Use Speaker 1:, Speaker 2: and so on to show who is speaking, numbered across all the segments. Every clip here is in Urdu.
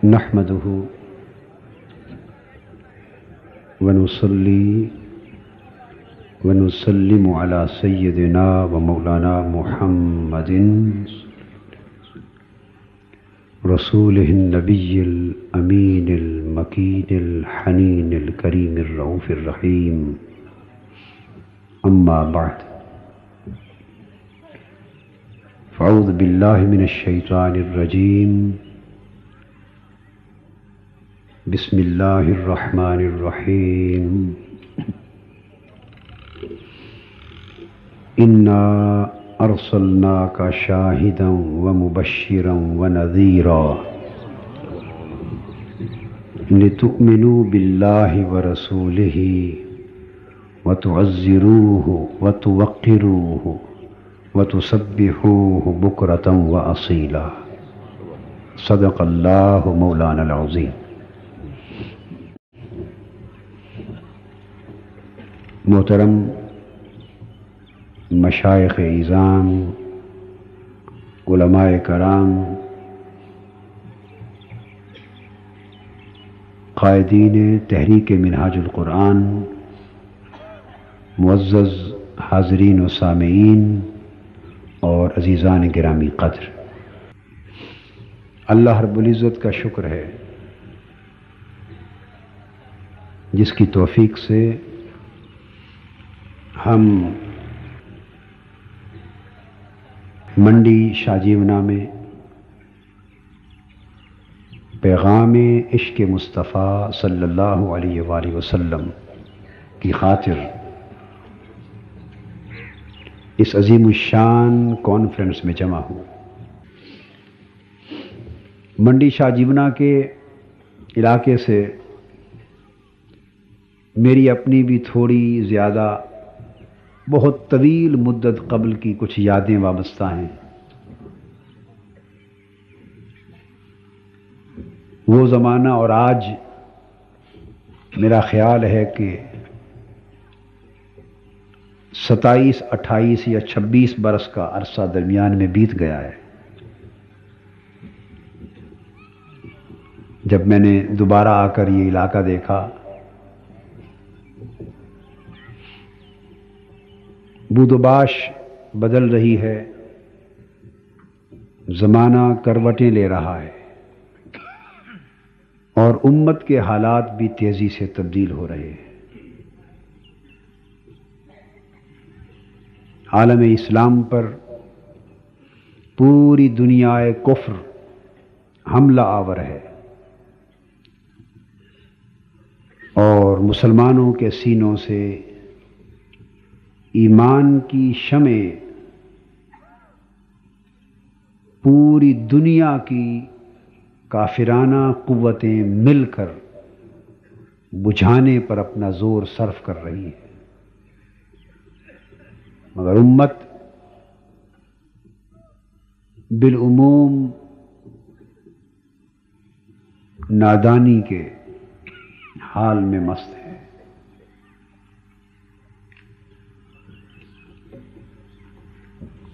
Speaker 1: نحمده ونصلي ونسلم على سيدنا ومولانا محمد رسوله النبي الأمين المكين الحنين الكريم الرؤوف الرحيم. أما بعد، فأعوذ بالله من الشيطان الرجيم. بسم الله الرحمن الرحيم. إنا أرسلناك شاهدا ومبشرا ونذيرا لتؤمنوا بالله ورسوله وتعزروه وتوقروه وتسبحوه بكرة وأصيلا. صدق الله مولانا العظيم. محترم مشائخ اعظام، علماء کرام، قائدین تحریک منہاج القرآن، معزز حاضرین و سامعین اور عزیزان گرامی قدر، اللہ رب العزت کا شکر ہے جس کی توفیق سے ہم منڈی شاجیونا میں پیغام عشق مصطفیٰ صلی اللہ علیہ وآلہ وسلم کی خاطر اس عظیم الشان کانفرنس میں جمع ہوں۔ منڈی شاجیونا کے علاقے سے میری اپنی بھی تھوڑی زیادہ بہت طویل مدت قبل کی کچھ یادیں وابستہ ہیں۔ وہ زمانہ اور آج میرا خیال ہے کہ 27، 28 یا 26 برس کا عرصہ درمیان میں بیت گیا ہے جب میں نے دوبارہ آ کر یہ علاقہ دیکھا۔ بود و باش بدل رہی ہے، زمانہ کروٹیں لے رہا ہے اور امت کے حالات بھی تیزی سے تبدیل ہو رہے ہیں۔ عالم اسلام پر پوری دنیا کفر حملہ آور ہے اور مسلمانوں کے سینوں سے ایمان کی شمع پوری دنیا کی کافرانہ قوتیں مل کر بجھانے پر اپنا زور صرف کر رہی ہے، مگر امت بالعموم نادانی کے حال میں مست ہے۔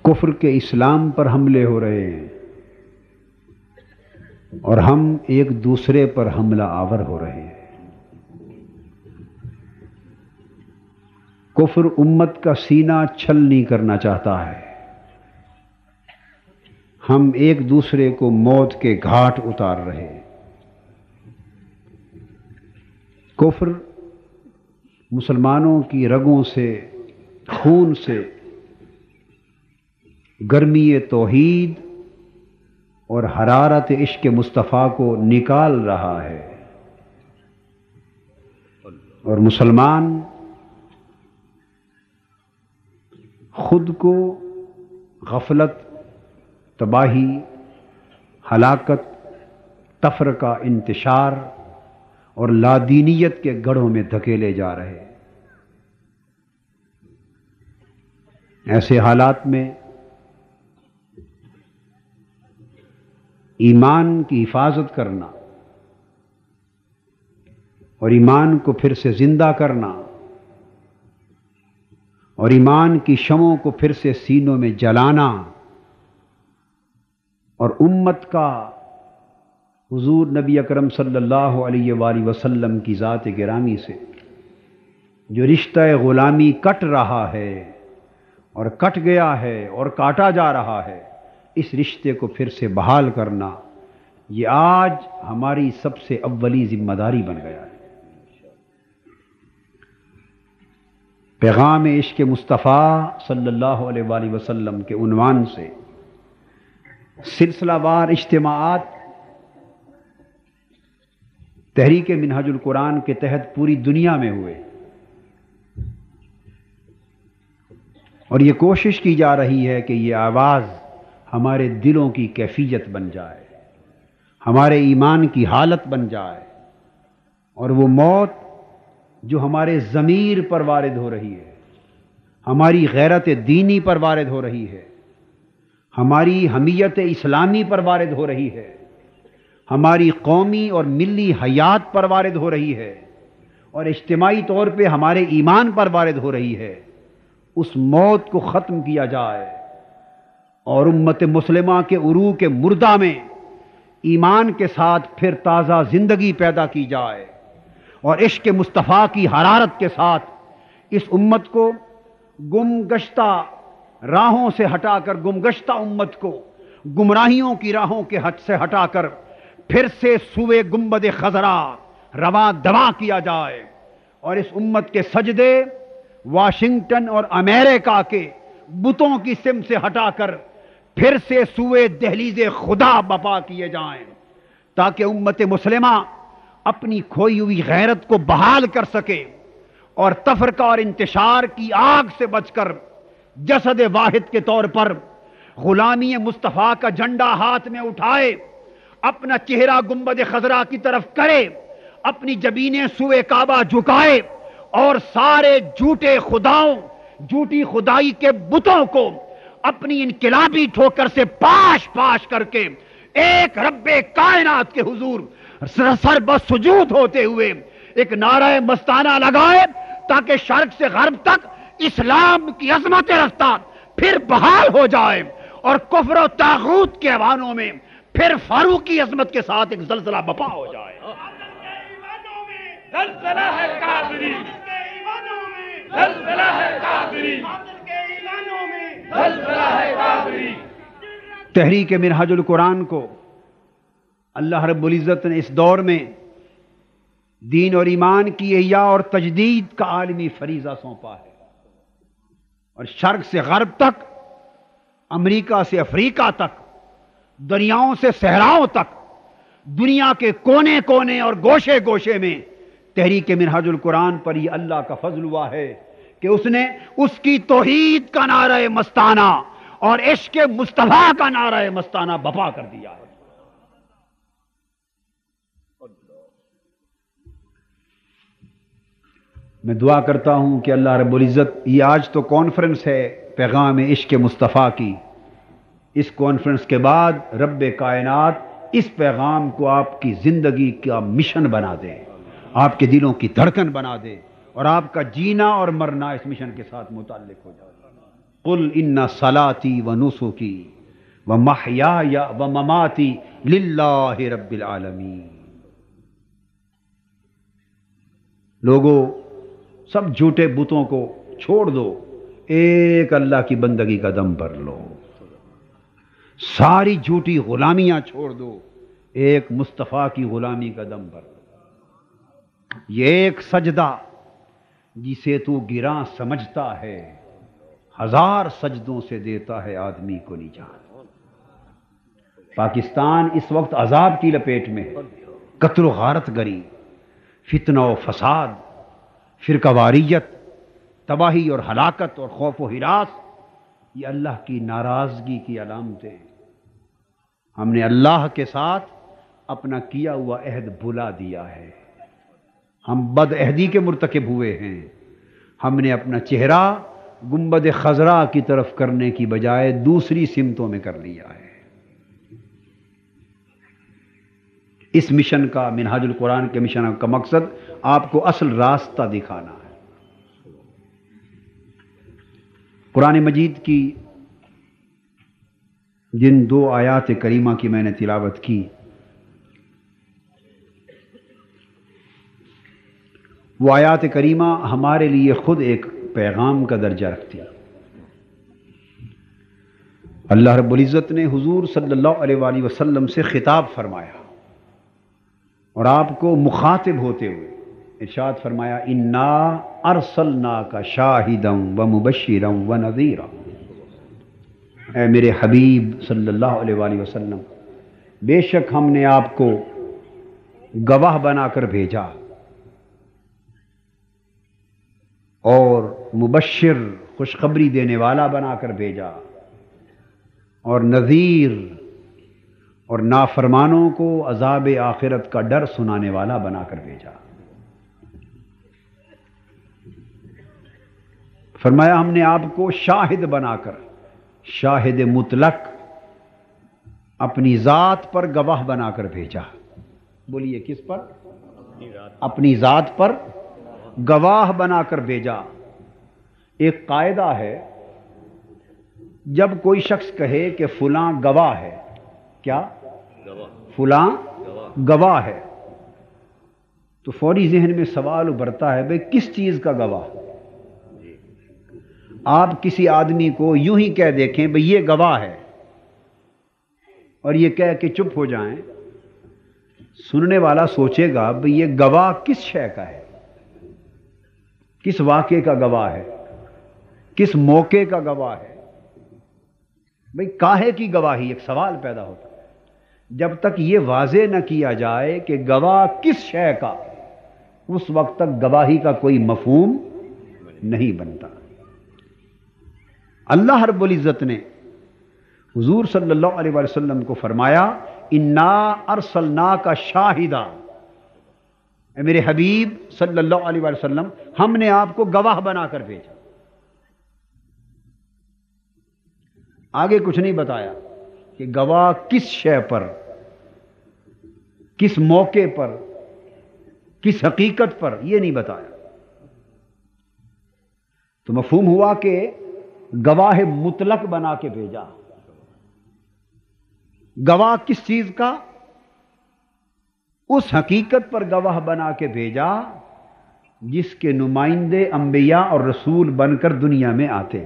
Speaker 1: کفر کے اسلام پر حملے ہو رہے ہیں اور ہم ایک دوسرے پر حملہ آور ہو رہے ہیں۔ کفر امت کا سینہ چھلنی کرنا چاہتا ہے، ہم ایک دوسرے کو موت کے گھاٹ اتار رہے ہیں۔ کفر مسلمانوں کی رگوں سے، خون سے گرمی توحید اور حرارت عشق مصطفیٰ کو نکال رہا ہے، اور مسلمان خود کو غفلت، تباہی، ہلاکت، تفرقہ، انتشار اور لادینیت کے گڑھوں میں دھکیلے جا رہے۔ ایسے حالات میں ایمان کی حفاظت کرنا اور ایمان کو پھر سے زندہ کرنا اور ایمان کی شمعوں کو پھر سے سینوں میں جلانا اور امت کا حضور نبی اکرم صلی اللہ علیہ وآلہ وسلم کی ذات گرامی سے جو رشتہ غلامی کٹ رہا ہے اور کٹ گیا ہے اور کاٹا جا رہا ہے، اس رشتے کو پھر سے بحال کرنا، یہ آج ہماری سب سے اولی ذمہ داری بن گیا ہے۔ پیغام عشق مصطفیٰ صلی اللہ علیہ وآلہ وسلم کے عنوان سے سلسلہ وار اجتماعات تحریک منہج القرآن کے تحت پوری دنیا میں ہوئے، اور یہ کوشش کی جا رہی ہے کہ یہ آواز ہمارے دلوں کی کیفیت بن جائے، ہمارے ایمان کی حالت بن جائے، اور وہ موت جو ہمارے ضمیر پر وارد ہو رہی ہے، ہماری غیرت دینی پر وارد ہو رہی ہے، ہماری حمیت اسلامی پر وارد ہو رہی ہے، ہماری قومی اور ملی حیات پر وارد ہو رہی ہے، اور اجتماعی طور پہ ہمارے ایمان پر وارد ہو رہی ہے، اس موت کو ختم کیا جائے اور امت مسلمہ کے عروق مردہ میں ایمان کے ساتھ پھر تازہ زندگی پیدا کی جائے، اور عشق مصطفیٰ کی حرارت کے ساتھ اس امت کو گم گشتہ راہوں سے ہٹا کر، گم گشتہ امت کو گمراہیوں کی راہوں کے ہٹ سے ہٹا کر پھر سے سوئے گنبد خضرا رواں دواں کیا جائے، اور اس امت کے سجدے واشنگٹن اور امریکہ کے بتوں کی سمت سے ہٹا کر پھر سے سوئے دہلیز خدا بپا کیے جائیں، تاکہ امت مسلمہ اپنی کھوئی ہوئی غیرت کو بحال کر سکے اور تفرقہ اور انتشار کی آگ سے بچ کر جسد واحد کے طور پر غلامی مصطفیٰ کا جھنڈا ہاتھ میں اٹھائے، اپنا چہرہ گنبد خضرا کی طرف کرے، اپنی جبینیں سوئے کعبہ جھکائے، اور سارے جھوٹے خداؤں، جھوٹی خدائی کے بتوں کو اپنی انقلابی ٹھوکر سے پاش پاش کر کے ایک رب کائنات کے حضور سر بسجود ہوتے ہوئے ایک نعرہ مستانہ لگائے، تاکہ شرق سے غرب تک اسلام کی عظمت رفتہ پھر بحال ہو جائے، اور کفر و طاغوت کے ایوانوں میں پھر فاروقی عظمت کے ساتھ ایک زلزلہ بپا ہو جائے۔
Speaker 2: زلزلہ ہے کافری، زلزلہ ہے کافری، زلزلہ ہے کافری۔
Speaker 1: تحریک منہج القرآن کو اللہ رب العزت نے اس دور میں دین اور ایمان کی احیاء اور تجدید کا عالمی فریضہ سونپا ہے، اور شرق سے غرب تک، امریکہ سے افریقہ تک، دریاؤں سے صحراؤں تک، دنیا کے کونے کونے اور گوشے گوشے میں تحریک منہج القرآن پر یہ اللہ کا فضل ہوا ہے کہ اس نے اس کی توحید کا نعرہ مستانہ اور عشق مصطفیٰ کا نعرہ مستانہ بپا کر دیا ہے۔ میں دعا کرتا ہوں کہ اللہ رب العزت، یہ آج تو کانفرنس ہے پیغام عشق مصطفیٰ کی، اس کانفرنس کے بعد رب کائنات اس پیغام کو آپ کی زندگی کا مشن بنا دے، آپ کے دلوں کی دھڑکن بنا دے، اور آپ کا جینا اور مرنا اس مشن کے ساتھ متعلق ہو جائے۔ قل ان صلاتی و نسکی و محیای و مماتی للہ رب العالمین۔ لوگوں، سب جھوٹے بتوں کو چھوڑ دو، ایک اللہ کی بندگی کا دم بھر لو، ساری جھوٹی غلامیاں چھوڑ دو، ایک مصطفیٰ کی غلامی کا دم بھر لو۔ یہ ایک سجدہ جسے تو گراں سمجھتا ہے، ہزار سجدوں سے دیتا ہے آدمی کو نجات۔ پاکستان اس وقت عذاب کی لپیٹ میں ہے، قتل و غارت گری، فتنہ و فساد، فرقہ واریت، تباہی اور ہلاکت اور خوف و ہراس، یہ اللہ کی ناراضگی کی علامتیں ہیں۔ ہم نے اللہ کے ساتھ اپنا کیا ہوا عہد بھلا دیا ہے، ہم بد عہدی کے مرتکب ہوئے ہیں، ہم نے اپنا چہرہ گنبد خضرا کی طرف کرنے کی بجائے دوسری سمتوں میں کر لیا ہے۔ اس مشن کا، منہاج القرآن کے مشن کا مقصد آپ کو اصل راستہ دکھانا ہے۔ قرآن مجید کی جن 2 آیات کریمہ کی میں نے تلاوت کی، وہ آیات کریمہ ہمارے لیے خود ایک پیغام کا درجہ رکھتی ہے۔ اللہ رب العزت نے حضور صلی اللہ علیہ وآلہ وسلم سے خطاب فرمایا اور آپ کو مخاطب ہوتے ہوئے ارشاد فرمایا، انا ارسلناک شاہدا ومبشرا ونذیرا۔ اے میرے حبیب صلی اللہ علیہ وآلہ وسلم، بے شک ہم نے آپ کو گواہ بنا کر بھیجا اور مبشر، خوشخبری دینے والا بنا کر بھیجا، اور نذیر، اور نافرمانوں کو عذاب آخرت کا ڈر سنانے والا بنا کر بھیجا۔ فرمایا ہم نے آپ کو شاہد بنا کر، شاہد مطلق، اپنی ذات پر گواہ بنا کر بھیجا۔ بولیے کس پر؟ اپنی ذات پر گواہ بنا کر بھیجا۔ ایک قاعدہ ہے، جب کوئی شخص کہے کہ فلاں گواہ ہے، کیا؟ فلاں گواہ ہے، تو فوری ذہن میں سوال ابھرتا ہے، بھئی کس چیز کا گواہ؟ آپ کسی آدمی کو یوں ہی کہہ دیکھیں بھئی یہ گواہ ہے، اور یہ کہہ کے چپ ہو جائیں، سننے والا سوچے گا بھئی یہ گواہ کس شے کا ہے، کس واقعے کا گواہ ہے، کس موقع کا گواہ ہے، بھئی کاہے کی گواہی؟ ایک سوال پیدا ہوتا ہے۔ جب تک یہ واضح نہ کیا جائے کہ گواہ کس شے کا، اس وقت تک گواہی کا کوئی مفہوم نہیں بنتا۔ اللہ رب العزت نے حضور صلی اللہ علیہ وسلم کو فرمایا، انا ارسلناک شاہدا، اے میرے حبیب صلی اللہ علیہ وسلم، ہم نے آپ کو گواہ بنا کر بھیجا۔ آگے کچھ نہیں بتایا کہ گواہ کس شے پر، کس موقع پر، کس حقیقت پر، یہ نہیں بتایا۔ تو مفہوم ہوا کہ گواہ مطلق بنا کے بھیجا۔ گواہ کس چیز کا؟ اس حقیقت پر گواہ بنا کے بھیجا جس کے نمائندے انبیاء اور رسول بن کر دنیا میں آتے۔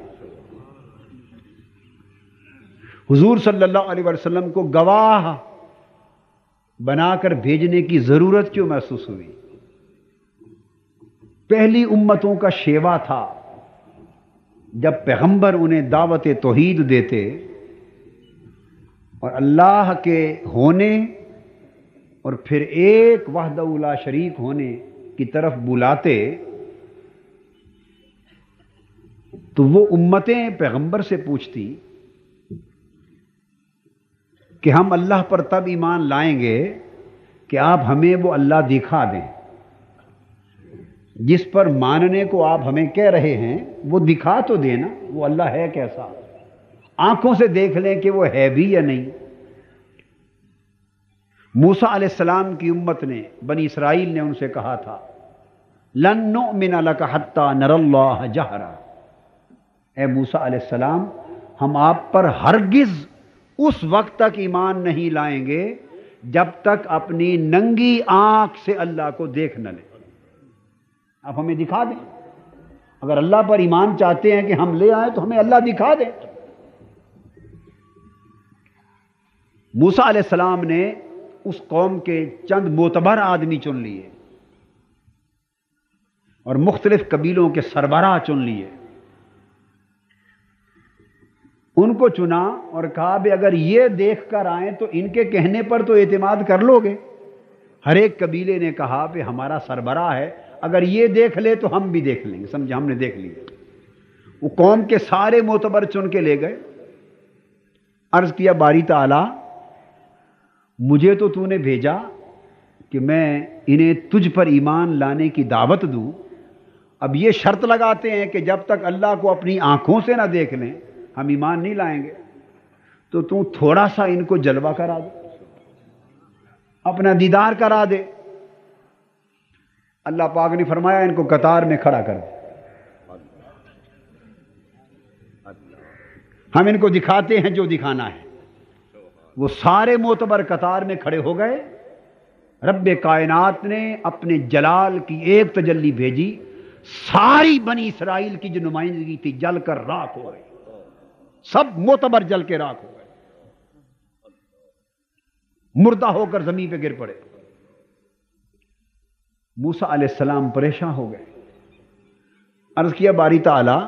Speaker 1: حضور صلی اللہ علیہ وسلم کو گواہ بنا کر بھیجنے کی ضرورت کیوں محسوس ہوئی؟ پہلی امتوں کا شیوا تھا، جب پیغمبر انہیں دعوت توحید دیتے اور اللہ کے ہونے اور پھر ایک وحدہ لا شریک ہونے کی طرف بلاتے، تو وہ امتیں پیغمبر سے پوچھتی کہ ہم اللہ پر تب ایمان لائیں گے کہ آپ ہمیں وہ اللہ دکھا دیں، جس پر ماننے کو آپ ہمیں کہہ رہے ہیں وہ دکھا تو دینا، وہ اللہ ہے کیسا، آنکھوں سے دیکھ لیں کہ وہ ہے بھی یا نہیں۔ موسیٰ علیہ السلام کی امت نے، بنی اسرائیل نے ان سے کہا تھا، لن نؤمن لک حتی نری اللہ جہرا، اے موسیٰ علیہ السلام، ہم آپ پر ہرگز اس وقت تک ایمان نہیں لائیں گے جب تک اپنی ننگی آنکھ سے اللہ کو دیکھ نہ لیں۔ آپ ہمیں دکھا دیں، اگر اللہ پر ایمان چاہتے ہیں کہ ہم لے آئیں تو ہمیں اللہ دکھا دیں۔ موسیٰ علیہ السلام نے اس قوم کے چند معتبر آدمی چن لیے اور مختلف قبیلوں کے سربراہ چن لیے، ان کو چنا اور کہا بھی اگر یہ دیکھ کر آئیں تو ان کے کہنے پر تو اعتماد کر لو گے۔ ہر ایک قبیلے نے کہا بھی ہمارا سربراہ ہے، اگر یہ دیکھ لے تو ہم بھی دیکھ لیں گے، سمجھے، ہم نے دیکھ لیا۔ وہ قوم کے سارے معتبر چن کے لے گئے، عرض کیا باری تعالی مجھے تو نے بھیجا کہ میں انہیں تجھ پر ایمان لانے کی دعوت دوں، اب یہ شرط لگاتے ہیں کہ جب تک اللہ کو اپنی آنکھوں سے نہ دیکھ لیں ہم ایمان نہیں لائیں گے. تو تم تھوڑا سا ان کو جلوہ کرا دے, اپنا دیدار کرا دے. اللہ پاک نے فرمایا ان کو قطار میں کھڑا کر دے. ہم ان کو دکھاتے ہیں جو دکھانا ہے. وہ سارے معتبر قطار میں کھڑے ہو گئے. رب کائنات نے اپنے جلال کی ایک تجلی بھیجی, ساری بنی اسرائیل کی جو نمائندگی تھی جل کر راکھ ہو گئی. سب معتبر جل کے راکھ ہو گئے, مردہ ہو کر زمین پہ گر پڑے. موسیٰ علیہ السلام پریشان ہو گئے. عرض کیا باری تعالیٰ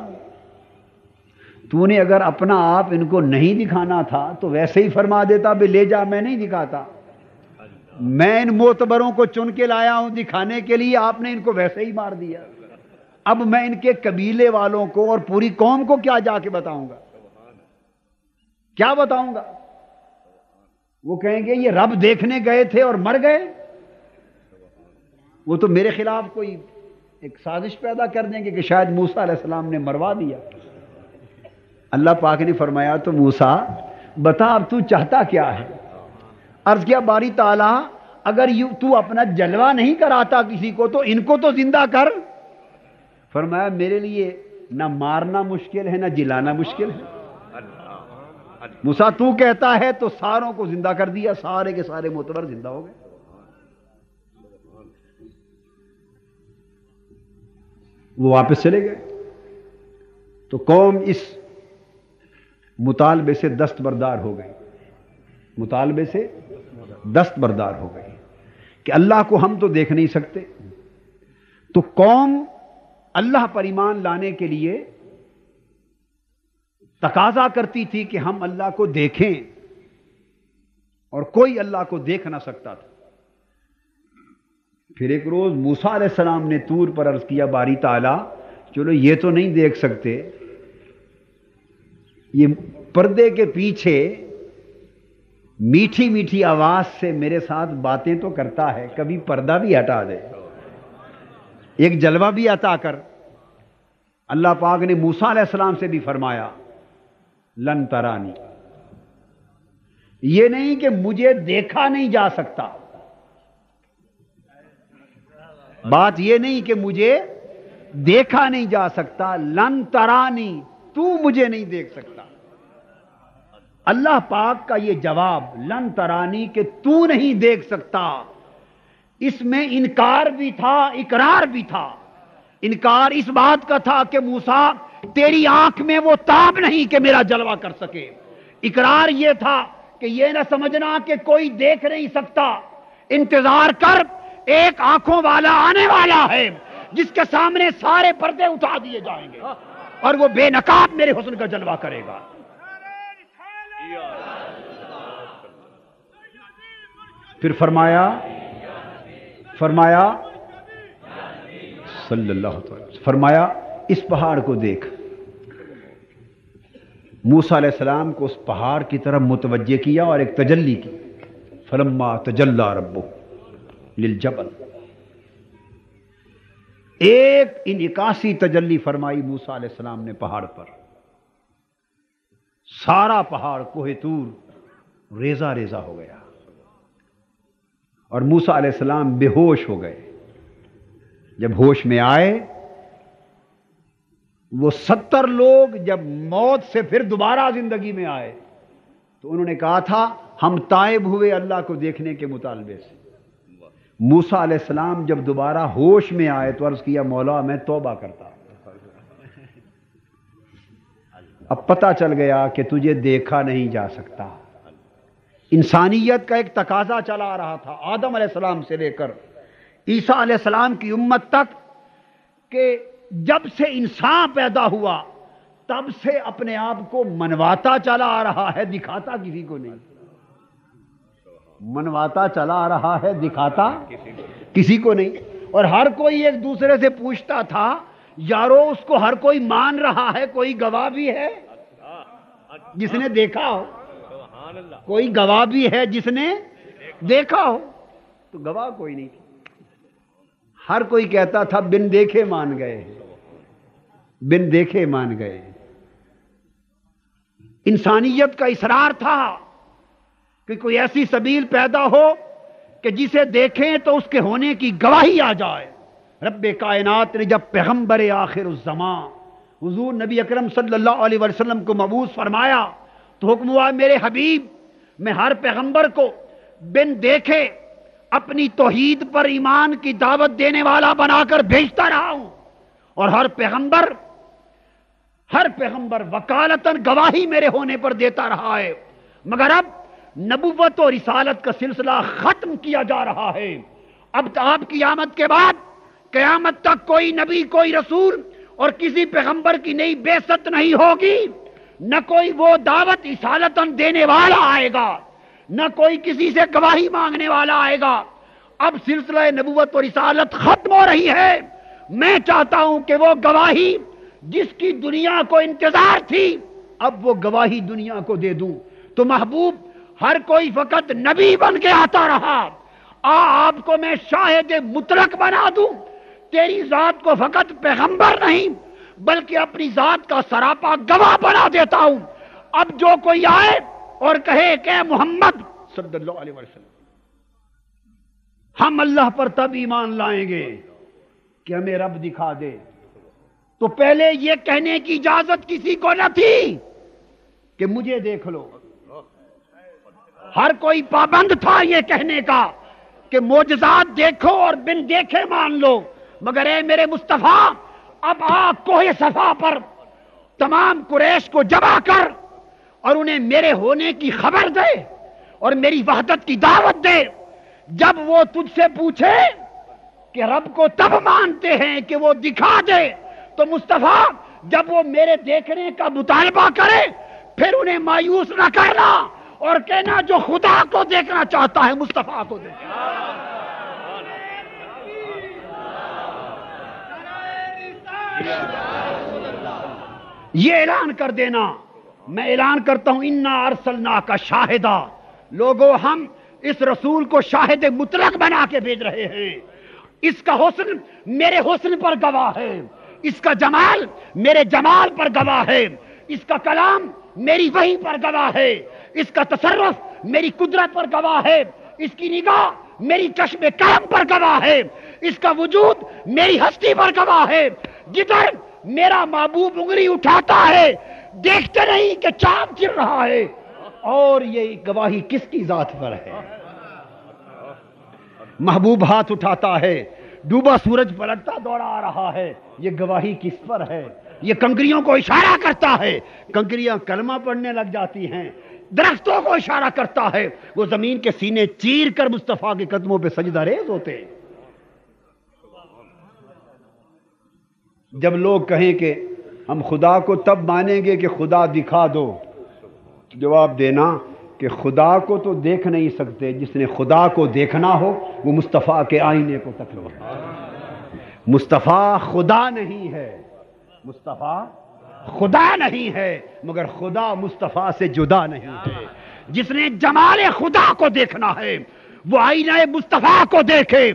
Speaker 1: تو نے اگر اپنا آپ ان کو نہیں دکھانا تھا تو ویسے ہی فرما دیتا بے لے جا, میں نہیں دکھاتا. میں ان معتبروں کو چن کے لایا ہوں دکھانے کے لیے, آپ نے ان کو ویسے ہی مار دیا. اب میں ان کے قبیلے والوں کو اور پوری قوم کو کیا جا کے بتاؤں گا, کیا بتاؤں گا؟ وہ کہیں گے یہ رب دیکھنے گئے تھے اور مر گئے. وہ تو میرے خلاف کوئی ایک سازش پیدا کر دیں گے کہ شاید موسیٰ علیہ السلام نے مروا دیا. اللہ پاک نے فرمایا تو موسیٰ بتا اب تو چاہتا کیا ہے؟ عرض کیا باری تعالیٰ اگر تو اپنا جلوہ نہیں کراتا کسی کو تو ان کو تو زندہ کر. فرمایا میرے لیے نہ مارنا مشکل ہے نہ جلانا مشکل ہے. موسیٰ تو کہتا ہے تو ساروں کو زندہ کر دیا, سارے کے سارے معتبر زندہ ہو گئے. وہ واپس چلے گئے. تو قوم اس مطالبے سے دستبردار ہو گئی, مطالبے سے دستبردار ہو گئی کہ اللہ کو ہم تو دیکھ نہیں سکتے. تو قوم اللہ پر ایمان لانے کے لیے تقاضا کرتی تھی کہ ہم اللہ کو دیکھیں, اور کوئی اللہ کو دیکھ نہ سکتا تھا. پھر ایک روز موسیٰ علیہ السلام نے طور پر عرض کیا باری تعالیٰ چلو یہ تو نہیں دیکھ سکتے, یہ پردے کے پیچھے میٹھی میٹھی آواز سے میرے ساتھ باتیں تو کرتا ہے, کبھی پردہ بھی ہٹا دے, ایک جلوہ بھی عطا کر. اللہ پاک نے موسیٰ علیہ السلام سے بھی فرمایا لن ترانی, یہ نہیں کہ مجھے دیکھا نہیں جا سکتا, بات یہ نہیں کہ مجھے دیکھا نہیں جا سکتا, لن ترانی تو مجھے نہیں دیکھ سکتا. اللہ پاک کا یہ جواب لن ترانی کہ تو نہیں دیکھ سکتا, اس میں انکار بھی تھا اقرار بھی تھا. انکار اس بات کا تھا کہ موسیٰ تیری آنکھ میں وہ تاب نہیں کہ میرا جلوہ کر سکے. اقرار یہ تھا کہ یہ نہ سمجھنا کہ کوئی دیکھ نہیں سکتا, انتظار کر ایک آنکھوں والا آنے والا ہے جس کے سامنے سارے پردے اٹھا دیے جائیں گے اور وہ بے نقاب میرے حسن کا جلوہ کرے گا. پھر فرمایا صلی اللہ علیہ وسلم فرمایا اس پہاڑ کو دیکھ. موسیٰ علیہ السلام کو اس پہاڑ کی طرف متوجہ کیا اور ایک تجلی کی. فلما تجلی ربہ للجبل, ایک انعکاسی تجلی فرمائی موسیٰ علیہ السلام نے پہاڑ پر. سارا پہاڑ کوہ طور ریزہ ریزہ ہو گیا اور موسیٰ علیہ السلام بے ہوش ہو گئے. جب ہوش میں آئے وہ 70 لوگ جب موت سے پھر دوبارہ زندگی میں آئے تو انہوں نے کہا تھا ہم تائب ہوئے اللہ کو دیکھنے کے مطالبے سے. موسیٰ علیہ السلام جب دوبارہ ہوش میں آئے تو عرض کیا مولا میں توبہ کرتا ہوں, اب پتہ چل گیا کہ تجھے دیکھا نہیں جا سکتا. انسانیت کا ایک تقاضا چلا رہا تھا آدم علیہ السلام سے لے کر عیسیٰ علیہ السلام کی امت تک کہ جب سے انسان پیدا ہوا تب سے اپنے آپ کو منواتا چلا آ رہا ہے, دکھاتا کسی کو نہیں. منواتا چلا آ رہا ہے, دکھاتا کسی کو نہیں. اور ہر کوئی ایک دوسرے سے پوچھتا تھا یارو اس کو ہر کوئی مان رہا ہے, کوئی گواہ بھی ہے جس نے دیکھا ہو, کوئی گواہ بھی ہے جس نے دیکھا ہو. تو گواہ کوئی نہیں. ہر کوئی کہتا تھا بن دیکھے مان گئے، بن دیکھے مان گئے۔ انسانیت کا اصرار تھا کہ کوئی ایسی سبیل پیدا ہو کہ جسے دیکھیں تو اس کے ہونے کی گواہی آ جائے۔ رب کائنات نے جب پیغمبر آخر الزمان حضور نبی اکرم صلی اللہ علیہ وسلم کو مبعوث فرمایا تو حکم ہوا میرے حبیب میں ہر پیغمبر کو بن دیکھے اپنی توحید پر ایمان کی دعوت دینے والا بنا کر بھیجتا رہا ہوں، اور ہر پیغمبر وکالتاً گواہی میرے ہونے پر دیتا رہا ہے، مگر اب نبوت اور رسالت کا سلسلہ ختم کیا جا رہا ہے۔ اب آپ کی آمد کے بعد قیامت تک کوئی نبی، کوئی رسول اور کسی پیغمبر کی نئی بعثت نہیں ہوگی، نہ کوئی وہ دعوت رسالتاً دینے والا آئے گا، نہ کوئی کسی سے گواہی مانگنے والا آئے گا۔ اب سلسلہ نبوت اور رسالت ختم ہو رہی ہے۔ میں چاہتا ہوں کہ وہ گواہی جس کی دنیا کو انتظار تھی اب وہ گواہی دنیا کو دے دوں۔ تو محبوب ہر کوئی فقط نبی بن کے آتا رہا، آپ کو میں شاہد مطلق بنا دوں، تیری ذات کو فقط پیغمبر نہیں بلکہ اپنی ذات کا سراپا گواہ بنا دیتا ہوں۔ اب جو کوئی آئے اور کہے کہ محمد صلی اللہ علیہ وسلم ہم اللہ پر تب ایمان لائیں گے کہ ہمیں رب دکھا دے، تو پہلے یہ کہنے کی اجازت کسی کو نہ تھی کہ مجھے دیکھ لو۔ ہر کوئی پابند تھا یہ کہنے کا کہ معجزات دیکھو اور بن دیکھے مان لو، مگر اے میرے مصطفیٰ اب آپ کوہ صفا پر تمام قریش کو جمع کر اور انہیں میرے ہونے کی خبر دے اور میری وحدت کی دعوت دے۔ جب وہ تجھ سے پوچھے کہ رب کو تب مانتے ہیں کہ وہ دکھا دے، تو مصطفیٰ جب وہ میرے دیکھنے کا مطالبہ کرے پھر انہیں مایوس نہ کرنا اور کہنا جو خدا کو دیکھنا چاہتا ہے مصطفیٰ کو دیکھنا۔ یہ اعلان کر دینا، میں اعلان کرتا ہوں انا ارسلناک شاہدا، لوگوں ہم اس رسول کو شاہد مطلق بنا کے بھیج رہے ہیں۔ اس کا حسن میرے حسن پر گواہ ہے، اس کا جمال میرے جمال پر گواہ ہے، اس کا کلام میری وحی پر گواہ ہے، اس کا تصرف میری قدرت پر گواہ ہے، اس کی نگاہ میری چشم کرم پر گواہ ہے، اس کا وجود میری ہستی پر گواہ ہے۔ جدھر میرا محبوب انگلی اٹھاتا ہے دیکھتے نہیں کہ چاند چل رہا ہے، اور یہ گواہی کس کی ذات پر ہے؟ محبوب ہاتھ اٹھاتا ہے، ڈوبا سورج پلٹتا دوڑا آ رہا ہے، یہ گواہی کس پر ہے؟ یہ کنکریوں کو اشارہ کرتا ہے، کنکریاں کلمہ پڑھنے لگ جاتی ہیں، درختوں کو اشارہ کرتا ہے، وہ زمین کے سینے چیر کر مصطفیٰ کے قدموں پہ سجدہ ریز ہوتے ہیں۔ جب لوگ کہیں کہ ہم خدا کو تب مانیں گے کہ خدا دکھا دو، جواب دینا کہ خدا کو تو دیکھ نہیں سکتے، جس نے خدا کو دیکھنا ہو وہ مصطفیٰ کے آئینے کو تکلو ہے۔ مصطفیٰ خدا نہیں ہے، مصطفیٰ خدا نہیں ہے، مگر خدا مصطفیٰ سے جدا نہیں ہے۔ جس نے جمال خدا کو دیکھنا ہے وہ آئینہ مصطفیٰ کو دیکھے،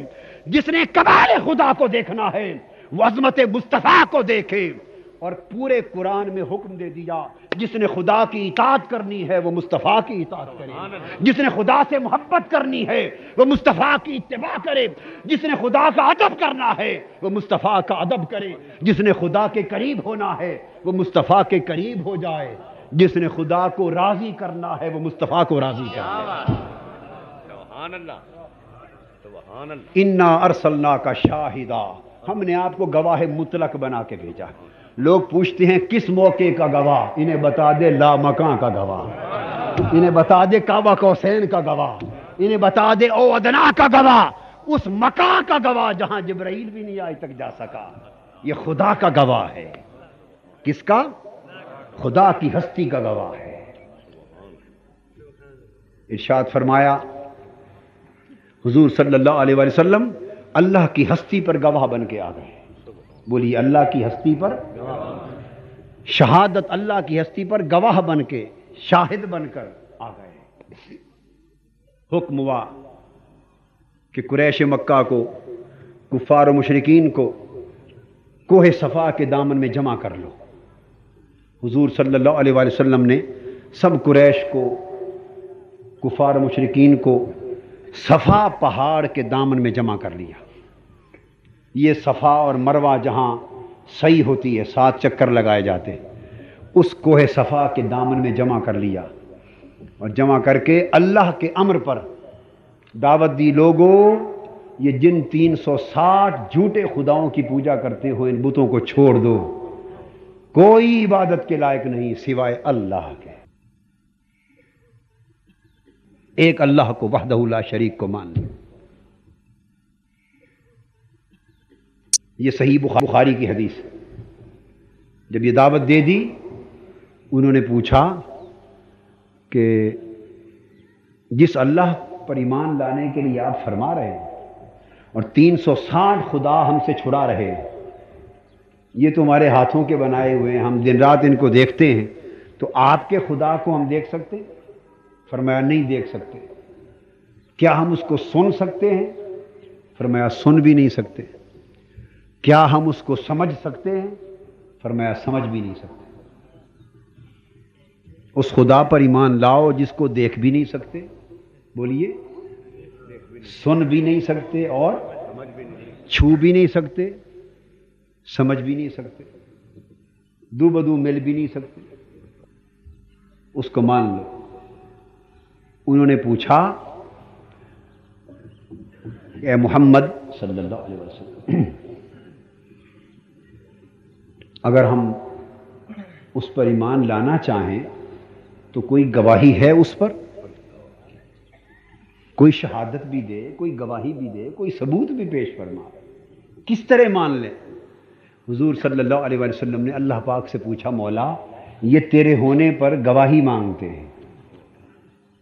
Speaker 1: جس نے کمال خدا کو دیکھنا ہے وہ عظمت مصطفیٰ کو دیکھے۔ اور پورے قرآن میں حکم دے دیا جس نے خدا کی اطاعت کرنی ہے وہ مصطفیٰ کی اطاعت کرے، جس نے خدا سے محبت کرنی ہے وہ مصطفیٰ کی اتباع کرے، جس نے خدا کا ادب کرنا ہے وہ مصطفیٰ کا ادب کرے، جس نے خدا کے قریب ہونا ہے وہ مصطفیٰ کے قریب ہو جائے، جس نے خدا کو راضی کرنا ہے وہ مصطفیٰ کو راضی کرے۔
Speaker 2: سبحان اللہ، سبحان اللہ۔
Speaker 1: انا ارسلناک شاہدا، ہم نے آپ کو گواہ مطلق بنا کے بھیجا۔ لوگ پوچھتے ہیں کس موقع کا گواہ؟ انہیں بتا دے لا مکان کا گواہ، انہیں بتا دے کعبہ قوسین کا گواہ، انہیں بتا دے او ادنا کا گواہ، اس مکان کا گواہ جہاں جبرائیل بھی نہیں آج تک جا سکا۔ یہ خدا کا گواہ ہے۔ کس کا؟ خدا کی ہستی کا گواہ ہے۔ ارشاد فرمایا حضور صلی اللہ علیہ وسلم اللہ کی ہستی پر گواہ بن کے آ گئے۔ بولی اللہ کی ہستی پر شہادت، اللہ کی ہستی پر گواہ بن کے، شاہد بن کر آ گئے۔ حکم ہوا کہ قریش مکہ کو کفار و مشرکین کو کوہ صفا کے دامن میں جمع کر لو۔ حضور صلی اللہ علیہ وآلہ وسلم نے سب قریش کو، کفار و مشرکین کو صفا پہاڑ کے دامن میں جمع کر لیا۔ یہ صفا اور مروہ جہاں صحیح ہوتی ہے، 7 چکر لگائے جاتے ہیں، اس کوہ صفا کے دامن میں جمع کر لیا، اور جمع کر کے اللہ کے امر پر دعوت دی، لوگوں یہ جن 360 جھوٹے خداؤں کی پوجا کرتے ہو ان بتوں کو چھوڑ دو، کوئی عبادت کے لائق نہیں سوائے اللہ کے، ایک اللہ کو وحدہ لا شریک کو مان لو۔ یہ صحیح بخاری کی حدیث ہے۔ جب یہ دعوت دے دی، انہوں نے پوچھا کہ جس اللہ پر ایمان لانے کے لیے آپ فرما رہے ہیں اور 360 خدا ہم سے چھڑا رہے ہیں، یہ تو ہمارے ہاتھوں کے بنائے ہوئے ہیں، ہم دن رات ان کو دیکھتے ہیں، تو آپ کے خدا کو ہم دیکھ سکتے ہیں؟ فرمایا نہیں دیکھ سکتے۔ کیا ہم اس کو سن سکتے ہیں؟ فرمایا سن بھی نہیں سکتے۔ کیا ہم اس کو سمجھ سکتے ہیں؟ فرمایا سمجھ بھی نہیں سکتے۔ اس خدا پر ایمان لاؤ جس کو دیکھ بھی نہیں سکتے، بولیے، سن بھی نہیں سکتے اور چھو بھی نہیں سکتے، سمجھ بھی نہیں سکتے، دو بدو مل بھی نہیں سکتے، اس کو مان لو۔ انہوں نے پوچھا اے محمد صلی اللہ علیہ وسلم، اگر ہم اس پر ایمان لانا چاہیں تو کوئی گواہی ہے اس پر؟ کوئی شہادت بھی دے، کوئی گواہی بھی دے، کوئی ثبوت بھی پیش فرما، کس طرح مان لیں؟ حضور صلی اللہ علیہ وسلم نے اللہ پاک سے پوچھا، مولا یہ تیرے ہونے پر گواہی مانگتے ہیں،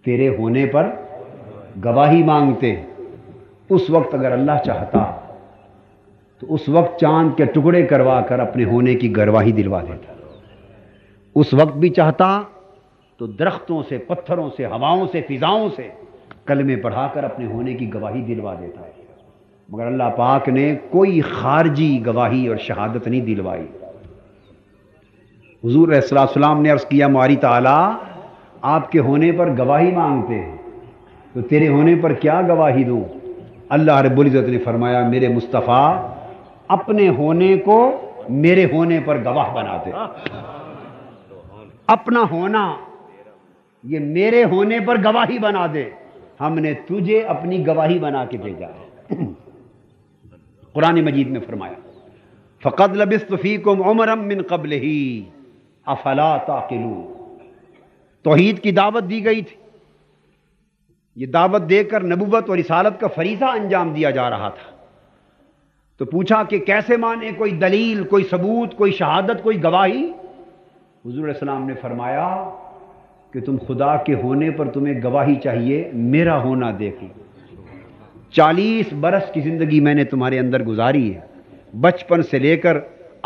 Speaker 1: تیرے ہونے پر گواہی مانگتے ہیں، اس وقت اگر اللہ چاہتا تو اس وقت چاند کے ٹکڑے کروا کر اپنے ہونے کی گواہی دلوا دیتا، اس وقت بھی چاہتا تو درختوں سے، پتھروں سے، ہواؤں سے، فضاؤں سے کلمے پڑھا کر اپنے ہونے کی گواہی دلوا دیتا ہے، مگر اللہ پاک نے کوئی خارجی گواہی اور شہادت نہیں دلوائی۔ حضور علیہ السلام نے عرض کیا، ماری تعالیٰ آپ کے ہونے پر گواہی مانگتے ہیں تو تیرے ہونے پر کیا گواہی دوں؟ اللہ رب العزت نے فرمایا، میرے مصطفیٰ اپنے ہونے کو میرے ہونے پر گواہ بنا دے، اپنا ہونا یہ میرے ہونے پر گواہی بنا دے، ہم نے تجھے اپنی گواہی بنا کے بھیجا ہے۔ قرآن مجید میں فرمایا، فَقَدْ لَبِثْتُ فِيكُمْ عُمَرًا مِّن قَبْلِهِ أَفَلَا تَعْقِلُونَ۔ توحید کی دعوت دی گئی تھی، یہ دعوت دے کر نبوت اور رسالت کا فریضہ انجام دیا جا رہا تھا، تو پوچھا کہ کیسے مانے، کوئی دلیل، کوئی ثبوت، کوئی شہادت، کوئی گواہی؟ حضور علیہ السلام نے فرمایا کہ تم خدا کے ہونے پر تمہیں گواہی چاہیے، میرا ہونا دیکھ لو۔ 40 برس کی زندگی میں نے تمہارے اندر گزاری ہے، بچپن سے لے کر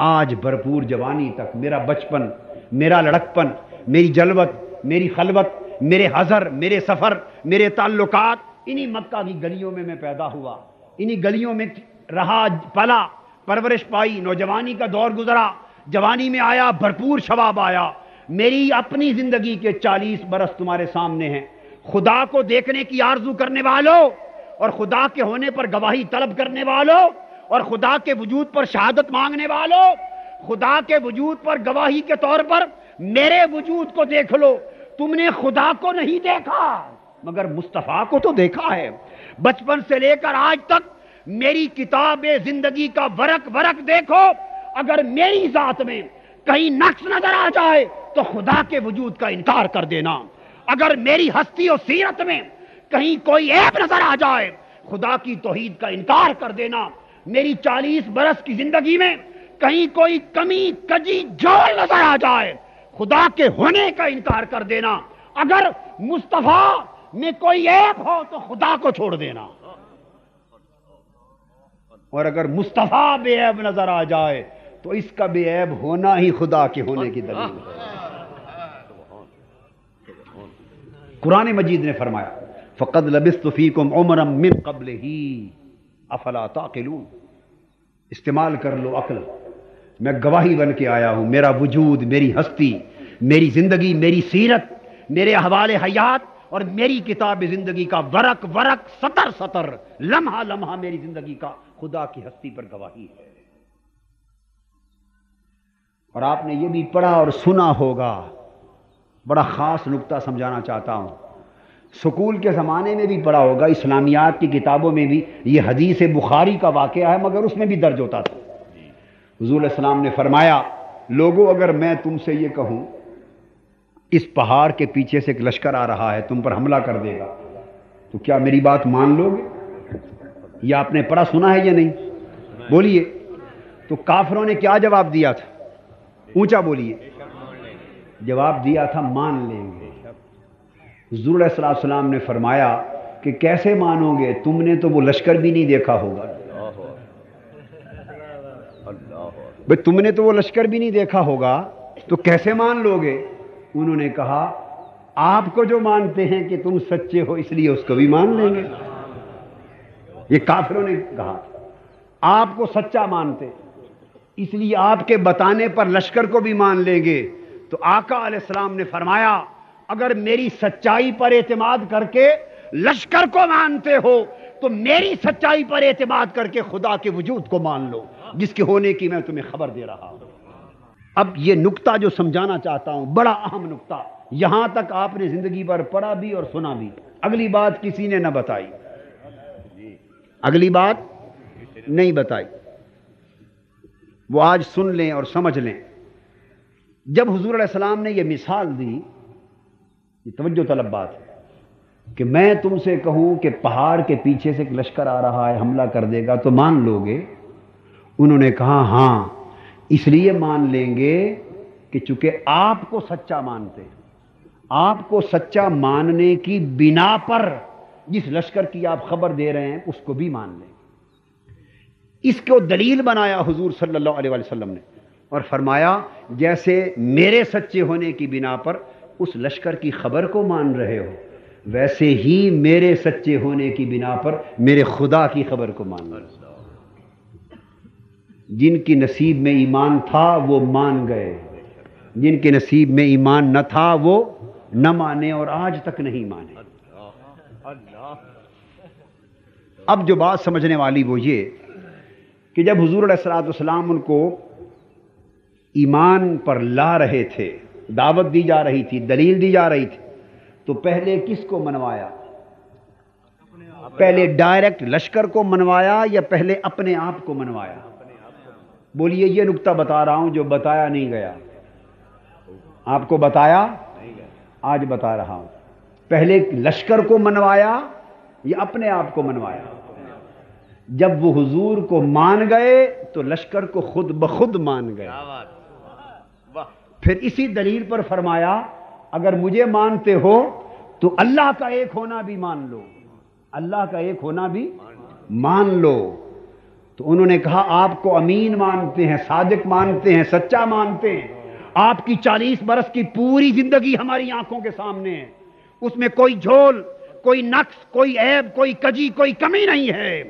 Speaker 1: آج بھرپور جوانی تک، میرا بچپن، میرا لڑکپن، میری جلوت، میری خلوت، میرے حضر، میرے سفر، میرے تعلقات، انہی مکہ کی گلیوں میں پیدا ہوا، انہی گلیوں میں رہا، پلا، پرورش پائی، نوجوانی کا دور گزرا، جوانی میں آیا، بھرپور شباب آیا۔ میری اپنی زندگی کے 40 برس تمہارے سامنے ہیں۔ خدا کو دیکھنے کی آرزو کرنے والوں اور خدا کے ہونے پر گواہی طلب کرنے والوں اور خدا کے وجود پر شہادت مانگنے والوں، خدا کے وجود پر گواہی کے طور پر میرے وجود کو دیکھ لو۔ تم نے خدا کو نہیں دیکھا مگر مصطفیٰ کو تو دیکھا ہے۔ بچپن سے لے کر آج تک میری کتاب زندگی کا ورق ورق دیکھو، اگر میری ذات میں کہیں نقص نظر آ جائے تو خدا کے وجود کا انکار کر دینا، اگر میری ہستی و سیرت میں کہیں کوئی عیب نظر آ جائے خدا کی توحید کا انکار کر دینا، میری 40 برس کی زندگی میں کہیں کوئی کمی کجی جھول نظر آ جائے خدا کے ہونے کا انکار کر دینا، اگر مصطفیٰ میں کوئی عیب ہو تو خدا کو چھوڑ دینا، اور اگر مصطفیٰ بے عیب نظر آ جائے تو اس کا بے عیب ہونا ہی خدا کے ہونے کی دلیل ہے۔ قرآن مجید نے فرمایا، فَقَدْ لَبِثْتُ فِيكُمْ عُمَرًا مِّن قَبْلِهِ أَفَلَا تَعْقِلُونَ۔ استعمال کر لو عقل. میں گواہی بن کے آیا ہوں. میرا وجود، میری ہستی، میری زندگی، میری سیرت، میرے احوال حیات اور میری کتاب زندگی کا ورق ورق، سطر سطر، لمحہ لمحہ میری زندگی کا خدا کی ہستی پر گواہی ہے. اور آپ نے یہ بھی پڑھا اور سنا ہوگا، بڑا خاص نقطہ سمجھانا چاہتا ہوں. سکول کے زمانے میں بھی پڑھا ہوگا، اسلامیات کی کتابوں میں بھی یہ حدیث بخاری کا واقعہ ہے، مگر اس میں بھی درج ہوتا تھا. حضور علیہ السلام نے فرمایا، لوگوں اگر میں تم سے یہ کہوں اس پہاڑ کے پیچھے سے ایک لشکر آ رہا ہے، تم پر حملہ کر دے گا، تو کیا میری بات مان لو گے؟ یہ آپ نے پڑھا سنا ہے یا نہیں؟ بولیے. تو کافروں نے کیا جواب دیا تھا؟ اونچا بولیے. جواب دیا تھا مان لیں گے. حضور علیہ السلام نے فرمایا کہ کیسے مانو گے؟ تم نے تو وہ لشکر بھی نہیں دیکھا ہوگا. بھئی تم نے تو وہ لشکر بھی نہیں دیکھا ہوگا تو کیسے مان لو گے؟ انہوں نے کہا آپ کو جو مانتے ہیں کہ تم سچے ہو اس لیے اس کو بھی مان لیں گے. یہ کافروں نے کہا آپ کو سچا مانتے اس لیے آپ کے بتانے پر لشکر کو بھی مان لیں گے. تو آقا علیہ السلام نے فرمایا اگر میری سچائی پر اعتماد کر کے لشکر کو مانتے ہو تو میری سچائی پر اعتماد کر کے خدا کے وجود کو مان لو جس کے ہونے کی میں تمہیں خبر دے رہا ہوں. اب یہ نقطہ جو سمجھانا چاہتا ہوں بڑا اہم نقطہ، یہاں تک آپ نے زندگی بھر پڑھا بھی اور سنا بھی. اگلی بات کسی نے نہ بتائی، اگلی بات نہیں بتائی، وہ آج سن لیں اور سمجھ لیں. جب حضور علیہ السلام نے یہ مثال دی، یہ توجہ طلب بات ہے، کہ میں تم سے کہوں کہ پہاڑ کے پیچھے سے ایک لشکر آ رہا ہے حملہ کر دے گا تو مان لو گے؟ انہوں نے کہا ہاں، اس لیے مان لیں گے کہ چونکہ آپ کو سچا مانتے ہیں، آپ کو سچا ماننے کی بنا پر جس لشکر کی آپ خبر دے رہے ہیں اس کو بھی مان لیں. اس کو دلیل بنایا حضور صلی اللہ علیہ وسلم نے اور فرمایا جیسے میرے سچے ہونے کی بنا پر اس لشکر کی خبر کو مان رہے ہو ویسے ہی میرے سچے ہونے کی بنا پر میرے خدا کی خبر کو مان لو. جن کی نصیب میں ایمان تھا وہ مان گئے، جن کے نصیب میں ایمان نہ تھا وہ نہ مانے اور آج تک نہیں مانے. اب جو بات سمجھنے والی وہ یہ کہ جب حضور علیہ السلام ان کو ایمان پر لا رہے تھے، دعوت دی جا رہی تھی، دلیل دی جا رہی تھی، تو پہلے کس کو منوایا؟ پہلے ڈائریکٹ لشکر کو منوایا یا پہلے اپنے آپ کو منوایا؟ بولیے. یہ نقطہ بتا رہا ہوں جو بتایا نہیں گیا. آپ کو بتایا، آج بتا رہا ہوں. پہلے لشکر کو منوایا یا اپنے آپ کو منوایا؟ جب وہ حضور کو مان گئے تو لشکر کو خود بخود مان گئے. پھر اسی دلیل پر فرمایا اگر مجھے مانتے ہو تو اللہ کا ایک ہونا بھی مان لو، اللہ کا ایک ہونا بھی مان لو. تو انہوں نے کہا آپ کو امین مانتے ہیں، صادق مانتے ہیں، سچا مانتے ہیں. آپ کی 40 برس کی پوری زندگی ہماری آنکھوں کے سامنے ہے، اس میں کوئی جھول، کوئی نقص، کوئی عیب، کوئی کجی، کوئی کمی نہیں ہے.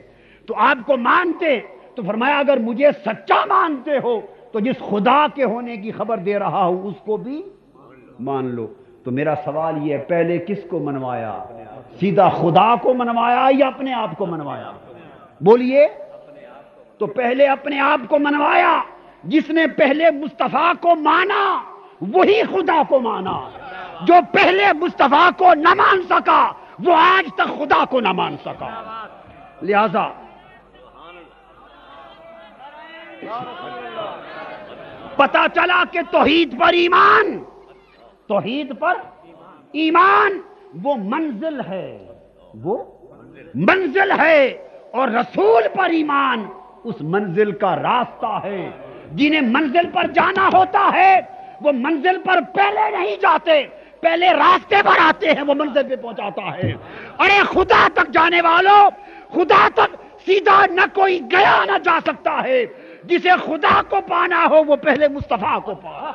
Speaker 1: تو آپ کو مانتے تو فرمایا اگر مجھے سچا مانتے ہو تو جس خدا کے ہونے کی خبر دے رہا ہوں اس کو بھی مان لو. تو میرا سوال یہ ہے پہلے کس کو منوایا؟ سیدھا خدا کو منوایا یا اپنے آپ کو منوایا؟ بولیے. تو پہلے اپنے آپ کو منوایا. جس نے پہلے مصطفیٰ کو مانا وہی خدا کو مانا. جو پہلے مصطفیٰ کو نہ مان سکا وہ آج تک خدا کو نہ مان سکا. لہذا پتا چلا کہ توحید پر ایمان، توحید پر ایمان وہ منزل ہے، وہ منزل ہے، اور رسول پر ایمان اس منزل کا راستہ ہے. جنہیں منزل پر جانا ہوتا ہے وہ منزل پر پہلے نہیں جاتے، پہلے راستے پر آتے ہیں، وہ منزل پہ پہنچاتا ہے. ارے خدا تک جانے والوں، خدا تک سیدھا نہ کوئی گیا نہ جا سکتا ہے. جسے خدا کو پانا ہو وہ پہلے مصطفیٰ کو پا.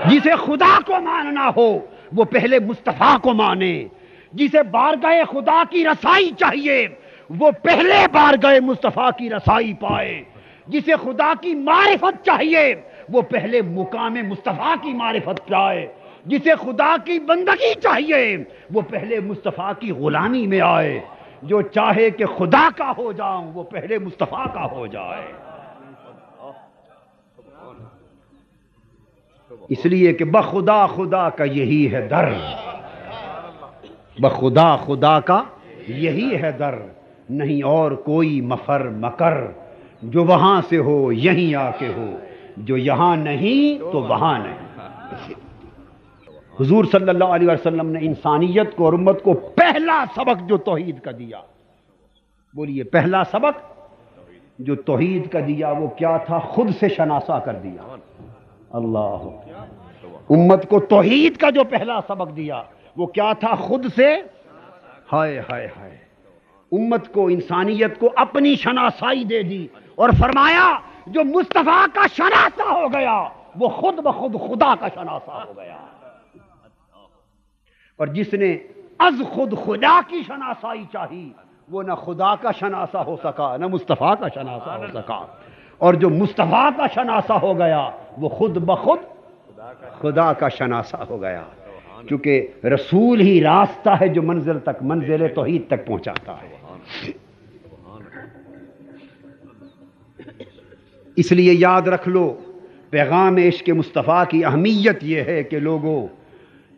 Speaker 1: جسے خدا کو ماننا ہو وہ پہلے مصطفیٰ کو مانے. جسے بارگاہ خدا کی رسائی چاہیے وہ پہلے بارگاہ مصطفیٰ کی رسائی پائے. جسے خدا کی معرفت چاہیے وہ پہلے مقام مصطفیٰ کی معرفت پائے. جسے خدا کی بندگی چاہیے وہ پہلے مصطفیٰ کی غلامی میں آئے. جو چاہے کہ خدا کا ہو جاؤں وہ پہلے مصطفیٰ کا ہو جائے. اس لیے کہ بخدا خدا کا یہی ہے در، بخدا خدا کا یہی ہے در، نہیں اور کوئی مفر مکر. جو وہاں سے ہو یہیں آ کے ہو، جو یہاں نہیں تو وہاں نہیں. حضور صلی اللہ علیہ وسلم نے انسانیت کو اور امت کو پہلا سبق جو توحید کا دیا، بولیے پہلا سبق جو توحید کا دیا وہ کیا تھا؟ خود سے شناسا کر دیا. اللہ امت کو توحید کا جو پہلا سبق دیا وہ کیا تھا؟ خود سے. ہائے ہائے ہائے، امت کو انسانیت کو اپنی شناسائی دے دی اور فرمایا جو مصطفیٰ کا شناسا ہو گیا وہ خود بخود خدا کا شناسا ہو گیا. اور جس نے از خود خدا کی شناسائی چاہی وہ نہ خدا کا شناسا ہو سکا نہ مصطفیٰ کا شناسا ہو سکا. اور جو مصطفیٰ کا شناسا ہو گیا وہ خود بخود خدا کا شناسا ہو گیا. کیونکہ رسول ہی راستہ ہے جو منزل تک، منزل توحید تک پہنچاتا ہے. اس لیے یاد رکھ لو پیغام عشق مصطفیٰ کی اہمیت یہ ہے کہ لوگوں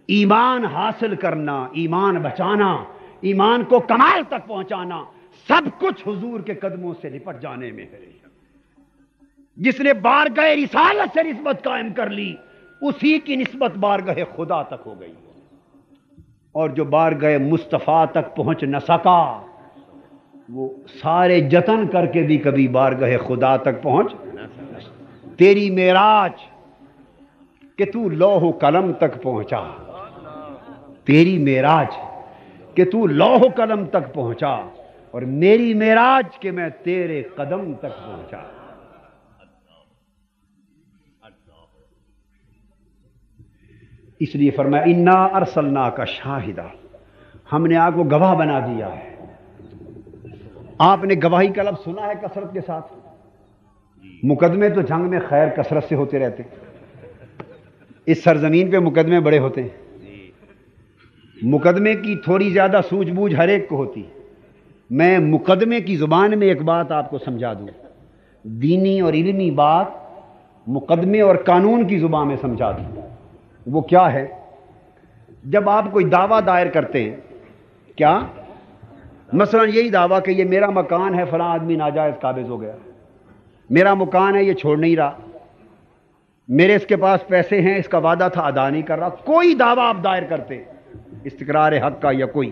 Speaker 1: ایمان حاصل کرنا، ایمان بچانا، ایمان کو کمال تک پہنچانا سب کچھ حضور کے قدموں سے لپٹ جانے میں ہے. جس نے بارگاہ رسالت سے نسبت قائم کر لی اسی کی نسبت بارگاہ خدا تک ہو گئی. اور جو بارگاہ مصطفیٰ تک پہنچ نہ سکا وہ سارے جتن کر کے بھی کبھی بارگاہ خدا تک پہنچ. تیری معراج کہ تو لوح و قلم تک پہنچا، تیری معراج کہ تو لوح و قلم تک پہنچا، اور میری معراج کہ میں تیرے قدم تک پہنچا. اس لیے فرمایا انا ارسلناک شاہدا، ہم نے آپ کو گواہ بنا دیا ہے. آپ نے گواہی کا لفظ سنا ہے کثرت کے ساتھ. مقدمے تو جنگ میں خیر کثرت سے ہوتے رہتے، اس سرزمین پہ مقدمے بڑے ہوتے ہیں. مقدمے کی تھوڑی زیادہ سوجھ بوجھ ہر ایک کو ہوتی. میں مقدمے کی زبان میں ایک بات آپ کو سمجھا دوں، دینی اور علمی بات مقدمے اور قانون کی زبان میں سمجھا دوں. وہ کیا ہے؟ جب آپ کوئی دعویٰ دائر کرتے ہیں، کیا مثلا یہی دعویٰ کہ یہ میرا مکان ہے، فلاں آدمی ناجائز قابض ہو گیا، میرا مکان ہے یہ چھوڑ نہیں رہا، میرے اس کے پاس پیسے ہیں، اس کا وعدہ تھا ادا نہیں کر رہا، کوئی دعویٰ آپ دائر کرتے استقرار حق کا یا کوئی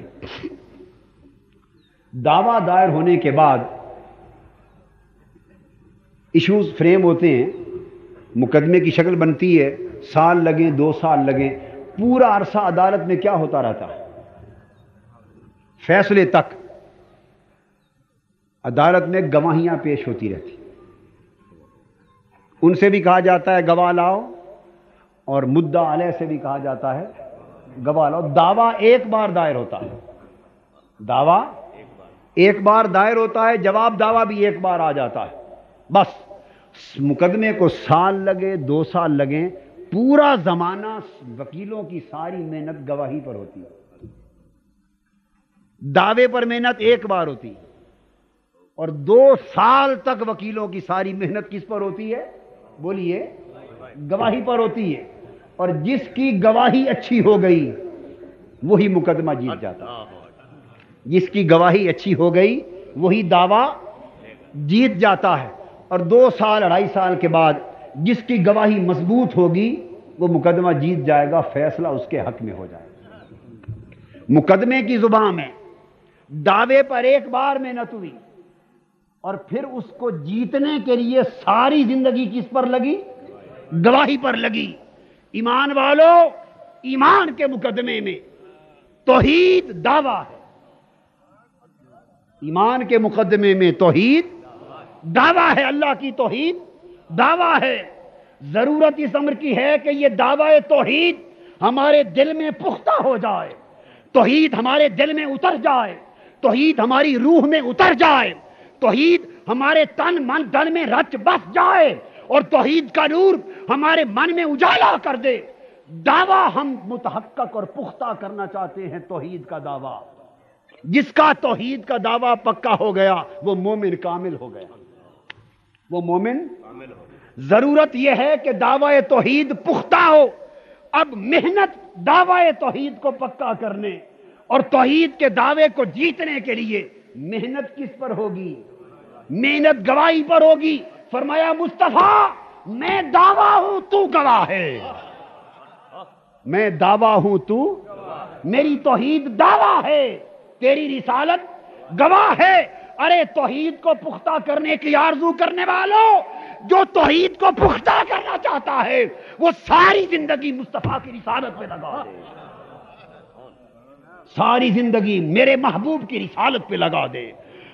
Speaker 1: دعویٰ دائر ہونے کے بعد ایشوز فریم ہوتے ہیں، مقدمے کی شکل بنتی ہے، سال لگیں 2 سال لگیں، پورا عرصہ عدالت میں کیا ہوتا رہتا ہے؟ فیصلے تک عدالت میں گواہیاں پیش ہوتی رہتی. ان سے بھی کہا جاتا ہے گواہ لاؤ، اور مدعا علیہ سے بھی کہا جاتا ہے گواہ لاؤ. دعویٰ ایک بار دائر ہوتا ہے، دعویٰ ایک بار دائر ہوتا ہے، جواب دعویٰ بھی ایک بار آ جاتا ہے. بس مقدمے کو سال لگے 2 سال لگیں، پورا زمانہ وکیلوں کی ساری محنت گواہی پر ہوتی ہے. دعوے پر محنت ایک بار ہوتی ہے، اور 2 سال تک وکیلوں کی ساری محنت کس پر ہوتی ہے؟ بولیے گواہی پر ہوتی ہے. اور جس کی گواہی اچھی ہو گئی وہی مقدمہ جیت جاتا ہے. جس کی گواہی اچھی ہو گئی وہی دعویٰ جیت جاتا ہے. اور 2 سال 2.5 سال کے بعد جس کی گواہی مضبوط ہوگی وہ مقدمہ جیت جائے گا، فیصلہ اس کے حق میں ہو جائے گا. مقدمے کی زبان میں دعوے پر ایک بار محنت ہوئی، اور پھر اس کو جیتنے کے لیے ساری زندگی کس پر لگی؟ گواہی پر لگی. ایمان والو، ایمان کے مقدمے میں توحید دعویٰ ہے. ایمان کے مقدمے میں توحید دعویٰ ہے، اللہ کی توحید دعویٰ ہے. ضرورت اس امر کی ہے کہ یہ دعویٰ توحید ہمارے دل میں پختہ ہو جائے، توحید ہمارے دل میں اتر جائے، توحید ہماری روح میں اتر جائے، توحید ہمارے تن من دل میں رچ بس جائے اور توحید کا نور ہمارے من میں اجالا کر دے، دعویٰ ہم متحقق اور پختہ کرنا چاہتے ہیں توحید کا دعویٰ۔ جس کا توحید کا دعویٰ پکا ہو گیا وہ مومن کامل ہو گیا، وہ مومن
Speaker 2: کامل ہو گیا۔
Speaker 1: ضرورت یہ ہے کہ دعویٰ توحید پختہ ہو۔ اب محنت دعویٰ توحید کو پکا کرنے اور توحید کے دعوے کو جیتنے کے لیے محنت کس پر ہوگی؟ محنت گواہی پر ہوگی۔ فرمایا مصطفیٰ میں دعویٰ ہوں تو گواہ ہے، میں دعویٰ ہوں تو، میری توحید دعویٰ ہے، تیری رسالت گواہ ہے۔ ارے توحید کو پختہ کرنے کی آرزو کرنے والوں، جو توحید کو پختہ کرنا چاہتا ہے وہ ساری زندگی مصطفیٰ کی رسالت پہ لگا دے، ساری زندگی میرے محبوب کی رسالت پہ لگا دے،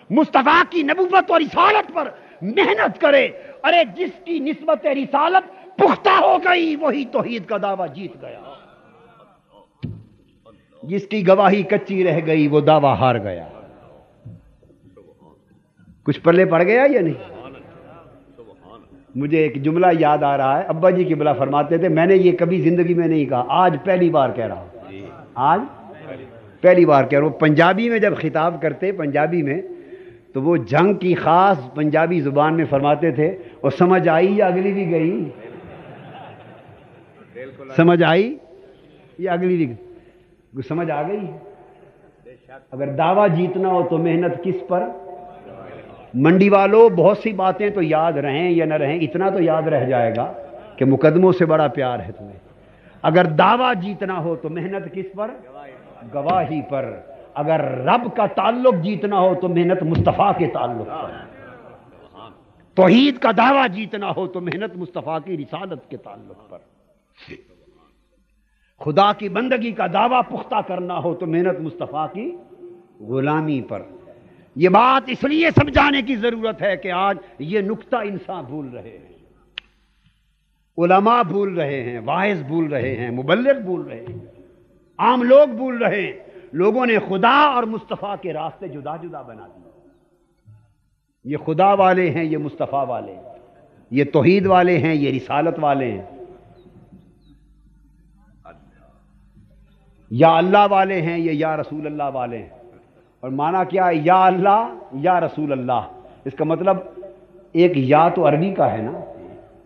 Speaker 1: مصطفیٰ کی نبوت اور رسالت پر محنت کرے۔ ارے جس کی نسبت رسالت پختہ ہو گئی وہی توحید کا دعویٰ جیت گیا، جس کی گواہی کچی رہ گئی وہ دعویٰ ہار گیا۔ کچھ پلے پڑ گیا یا نہیں؟ مجھے ایک جملہ یاد آ رہا ہے، ابا جی کی بلا فرماتے تھے، میں نے یہ کبھی زندگی میں نہیں کہا، آج پہلی بار کہہ رہا ہوں، آج پہلی بار کہہ رہا ہوں۔ پنجابی میں جب خطاب کرتے پنجابی میں تو وہ جنگ کی خاص پنجابی زبان میں فرماتے تھے، اور سمجھ آئی یا اگلی بھی گئی؟ سمجھ آئی یا اگلی بھی گئی؟ سمجھ آ گئی؟ اگر دعویٰ جیتنا ہو تو محنت کس پر؟ منڈی والوں بہت سی باتیں تو یاد رہیں یا نہ رہیں، اتنا تو یاد رہ جائے گا کہ مقدموں سے بڑا پیار ہے تمہیں۔ اگر دعویٰ جیتنا ہو تو محنت کس پر؟ گواہی پر۔ اگر رب کا تعلق جیتنا ہو تو محنت مصطفیٰ کے تعلق پر۔ توحید کا دعویٰ جیتنا ہو تو محنت مصطفیٰ کی رسالت کے تعلق پر۔ خدا کی بندگی کا دعویٰ پختہ کرنا ہو تو محنت مصطفیٰ کی غلامی پر۔ یہ بات اس لیے سمجھانے کی ضرورت ہے کہ آج یہ نکتہ انسان بھول رہے ہیں، علماء بھول رہے ہیں، واعظ بھول رہے ہیں، مبلغ بھول رہے ہیں، عام لوگ بھول رہے ہیں۔ لوگوں نے خدا اور مصطفیٰ کے راستے جدا جدا بنا دیے۔ یہ خدا والے ہیں، یہ مصطفیٰ والے ہیں، یہ توحید والے ہیں، یہ رسالت والے ہیں، یا اللہ والے ہیں، یہ یا رسول اللہ والے ہیں۔ اور معنی کیا ہے؟ یا اللہ یا رسول اللہ، اس کا مطلب ایک یا تو عربی کا ہے نا،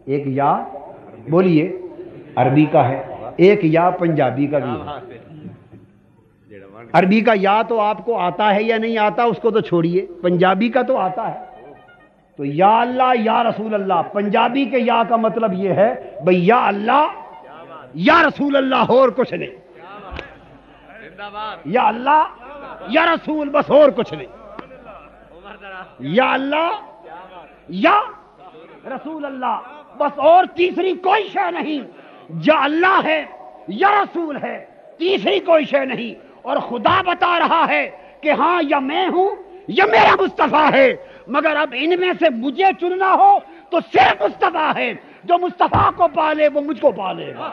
Speaker 1: ایک یا بولیے عربی کا ہے، ایک یا پنجابی کا بھی ہے۔ عربی کا یا تو آپ کو آتا ہے یا نہیں آتا اس کو تو چھوڑیے، پنجابی کا تو آتا ہے۔ تو یا اللہ یا رسول اللہ، پنجابی کے یا کا مطلب یہ ہے بھئی یا اللہ یا رسول اللہ اور کچھ نہیں، یا اللہ یا رسول بس اور کچھ نہیں، یا اللہ یا رسول اللہ بس اور تیسری کوئی شے نہیں۔ یا اللہ ہے یا رسول ہے، تیسری کوئی شے نہیں۔ اور خدا بتا رہا ہے کہ ہاں یا میں ہوں یا میرا مصطفیٰ ہے، مگر اب ان میں سے مجھے چننا ہو تو صرف مصطفیٰ ہے، جو مصطفیٰ کو پالے وہ مجھ کو پالے گا،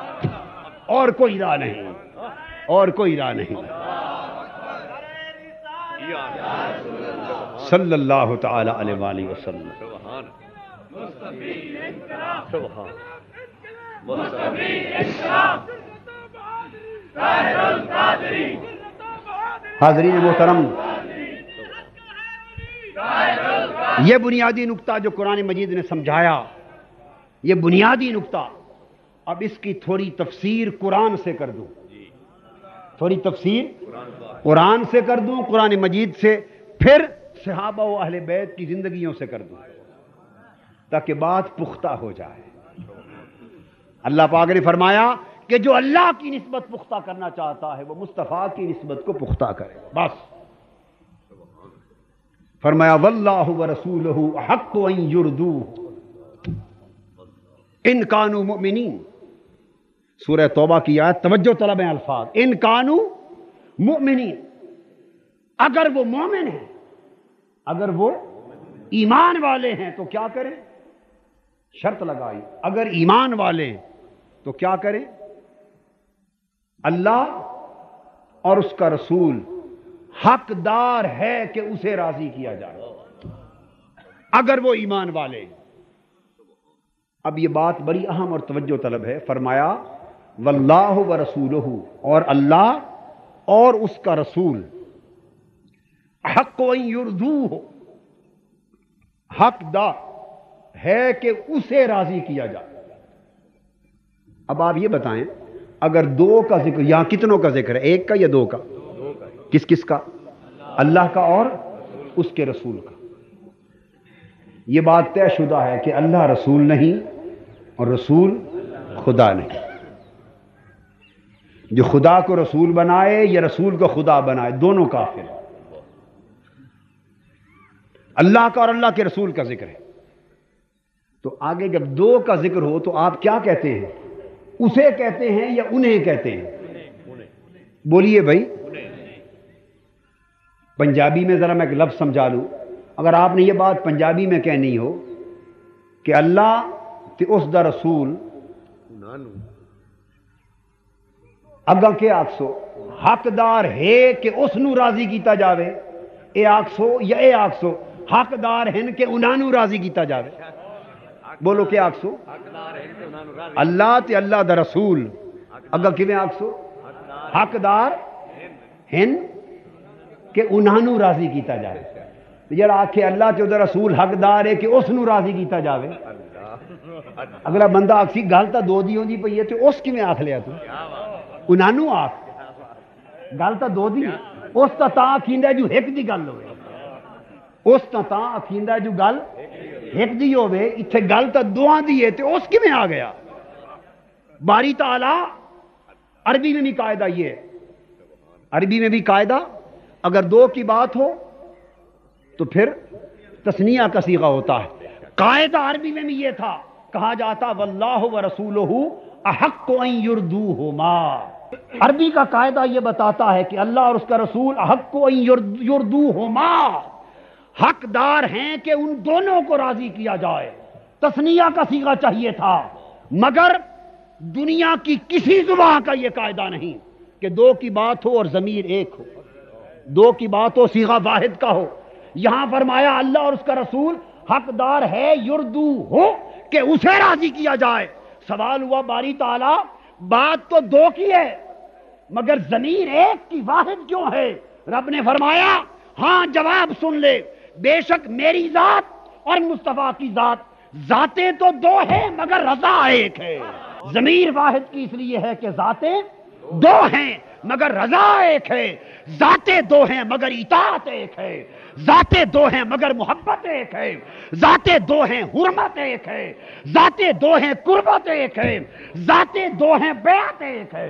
Speaker 1: اور کوئی راہ نہیں، اور کوئی راہ نہیں۔ صلی اللہ تعالی علیہ وآلہ وسلم۔ حاضرین محترم، یہ بنیادی نکتہ جو قرآن مجید نے سمجھایا، یہ بنیادی نکتہ، اب اس کی تھوڑی تفسیر قرآن سے کر دوں، تھوڑی تفسیر قرآن سے کر دوں، قرآن مجید سے، پھر صحابہ و اہل بیت کی زندگیوں سے کر دوں، تاکہ بات پختہ ہو جائے۔ اللہ پاک نے فرمایا کہ جو اللہ کی نسبت پختہ کرنا چاہتا ہے وہ مصطفیٰ کی نسبت کو پختہ کرے، بس۔ فرمایا واللہ ورسولہ احق ان یردوہ ان کانوا مؤمنین۔ سورہ توبہ کی آیت، توجہ طلب ہیں الفاظ، ان کانوا مؤمنین، اگر وہ مومن ہیں، اگر وہ ایمان والے ہیں تو کیا کریں؟ شرط لگائی، اگر ایمان والے ہیں تو کیا کریں؟ اللہ اور اس کا رسول حقدار ہے کہ اسے راضی کیا جائے اگر وہ ایمان والے ہیں۔ اب یہ بات بڑی اہم اور توجہ طلب ہے، فرمایا واللہ ورسولہ، اور اللہ اور اس کا رسول حق ان یرضوہ، حقدار ہے کہ اسے راضی کیا جائے۔ اب آپ یہ بتائیں، اگر دو کا ذکر، یہاں کتنوں کا ذکر ہے؟ ایک کا یا دو کا؟ کس کس کا؟ اللہ کا اور اس کے رسول کا۔ یہ بات طے شدہ ہے کہ اللہ رسول نہیں اور رسول خدا نہیں۔ جو خدا کو رسول بنائے یا رسول کو خدا بنائے، دونوں کافر ہیں۔ اللہ کا اور اللہ کے رسول کا ذکر ہے، تو آگے جب دو کا ذکر ہو تو آپ کیا کہتے ہیں؟ اسے کہتے ہیں یا انہیں کہتے ہیں؟ بولیے بھائی۔ پنجابی میں ذرا میں ایک لفظ سمجھا لوں، اگر آپ نے یہ بات پنجابی میں کہنی ہو کہ اللہ تے اس دا رسول اگا کے آکسو حقدار ہے کہ اس نو راضی کیتا جاوے، اے آکسو یا اے آکسو حقدار ہیں کہ انہاں نو راضی کیتا جاوے؟ بولو کہ آکسو اللہ تے اللہ دا رسول اگا کیویں آکسو حقدار ہیں کہ انہاں نو راضی کیتا جاوے۔ جڑا آکھے اللہ تے دا رسول حقدار ہے کہ اس نو راضی کیتا جاوے، اگلا بندہ آکسی گل تا دو دی ہوندی پئی ہے تے اس کیویں آکھ لیا تو؟ انہاں نو آکھ، گل تا دو دی، اس تا آکھیندا جو ایک دی گل ہوئے، اس تا آکھیندا جو گل ایک دی ہوئے، اتھے گل تا دوہاں دی ہے تے اس کیویں آ گیا؟ باری تعالی عربی میں بھی قاعدہ یہ ہے، عربی میں بھی قاعدہ اگر دو کی بات ہو تو پھر تثنیہ کا صیغہ ہوتا ہے۔ قاعدہ عربی میں بھی یہ تھا، کہا جاتا واللہ ورسولہ احق ان یردوہما۔ عربی کا قاعدہ یہ بتاتا ہے کہ اللہ اور اس کا رسول احق ان یردوہما، حقدار ہیں کہ ان دونوں کو راضی کیا جائے۔ تثنیہ کا صیغہ چاہیے تھا، مگر دنیا کی کسی زبان کا یہ قاعدہ نہیں کہ دو کی بات ہو اور ضمیر ایک ہو، دو کی بات ہو صیغہ واحد کا ہو۔ یہاں فرمایا اللہ اور اس کا رسول حقدار ہے یردو ہو کہ اسے راضی کیا جائے۔ سوال ہوا باری تعالی بات تو دو کی ہے مگر ضمیر ایک کی واحد کیوں ہے؟ رب نے فرمایا ہاں جواب سن لے، بے شک میری ذات اور مصطفیٰ کی ذات، ذاتیں تو دو ہیں مگر رضا ایک ہے۔ ضمیر واحد کی اس لیے ہے کہ ذاتیں دو ہیں مگر رضا ایک ہے، ذاتیں دو ہیں مگر اطاعت ایک ہے، ذاتیں دو ہیں مگر محبت ایک ہے، ذاتیں دو ہیں حرمت ایک ہے، ذاتیں دو ہیں قربت ایک ہے، ذاتیں دو ہیں بیعت ایک ہے،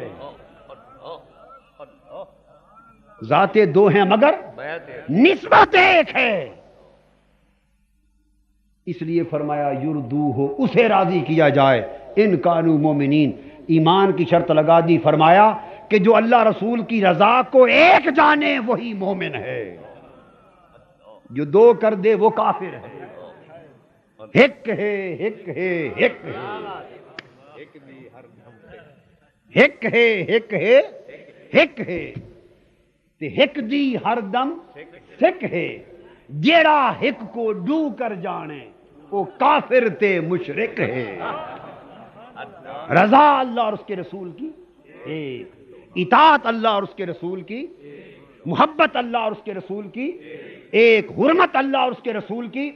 Speaker 1: ذاتیں دو ہیں مگر نسبت ایک ہے۔ اس لیے فرمایا یردو ہو، اسے راضی کیا جائے، ان کانوا مومنین، ایمان کی شرط لگا دی، فرمایا کہ جو اللہ رسول کی رضا کو ایک جانے وہی مومن ہے، جو دو کر دے وہ کافر ہے۔ ہک ہے ہک ہے ہک ہے ہک ہے ہک ہے ہک ہے تے ہک دی ہر دم سکھ ہے، جیڑا ہک کو ڈو کر جانے وہ کافر تے مشرک ہے۔ رضا اللہ اور اس کے رسول کی ایک، اطاعت اللہ اور اس کے رسول کی، محبت اللہ اور اس کے رسول کی ایک، حرمت اللہ اور اس کے رسول کی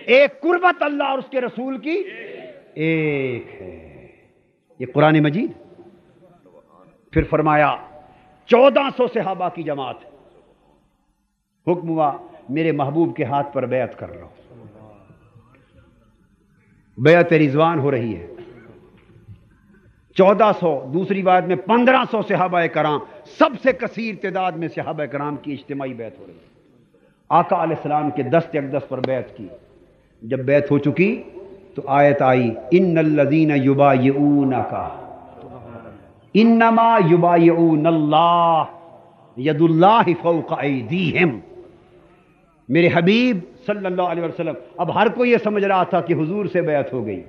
Speaker 1: ایک، قربت اللہ اور اس کے رسول کی ایک ہے۔ یہ قرآن مجید۔ پھر فرمایا 1400 صحابہ کی جماعت، حکم ہوا میرے محبوب کے ہاتھ پر بیعت کر لو، بیعت رضوان ہو رہی ہے۔ 1400، دوسری بات میں 1500 صحابہ کرام، سب سے کثیر تعداد میں صحابہ کرام کی اجتماعی بیعت ہو رہی ہے۔ آقا علیہ السلام کے دست اقدس پر بیعت کی۔ جب بیعت ہو چکی تو آیت آئی ان الذین یبایعونک انما یبایعون اللہ ید اللہ فوق ایدیہم۔ میرے حبیب صلی اللہ علیہ وسلم، اب ہر کوئی یہ سمجھ رہا تھا کہ حضور سے بیعت ہو گئی،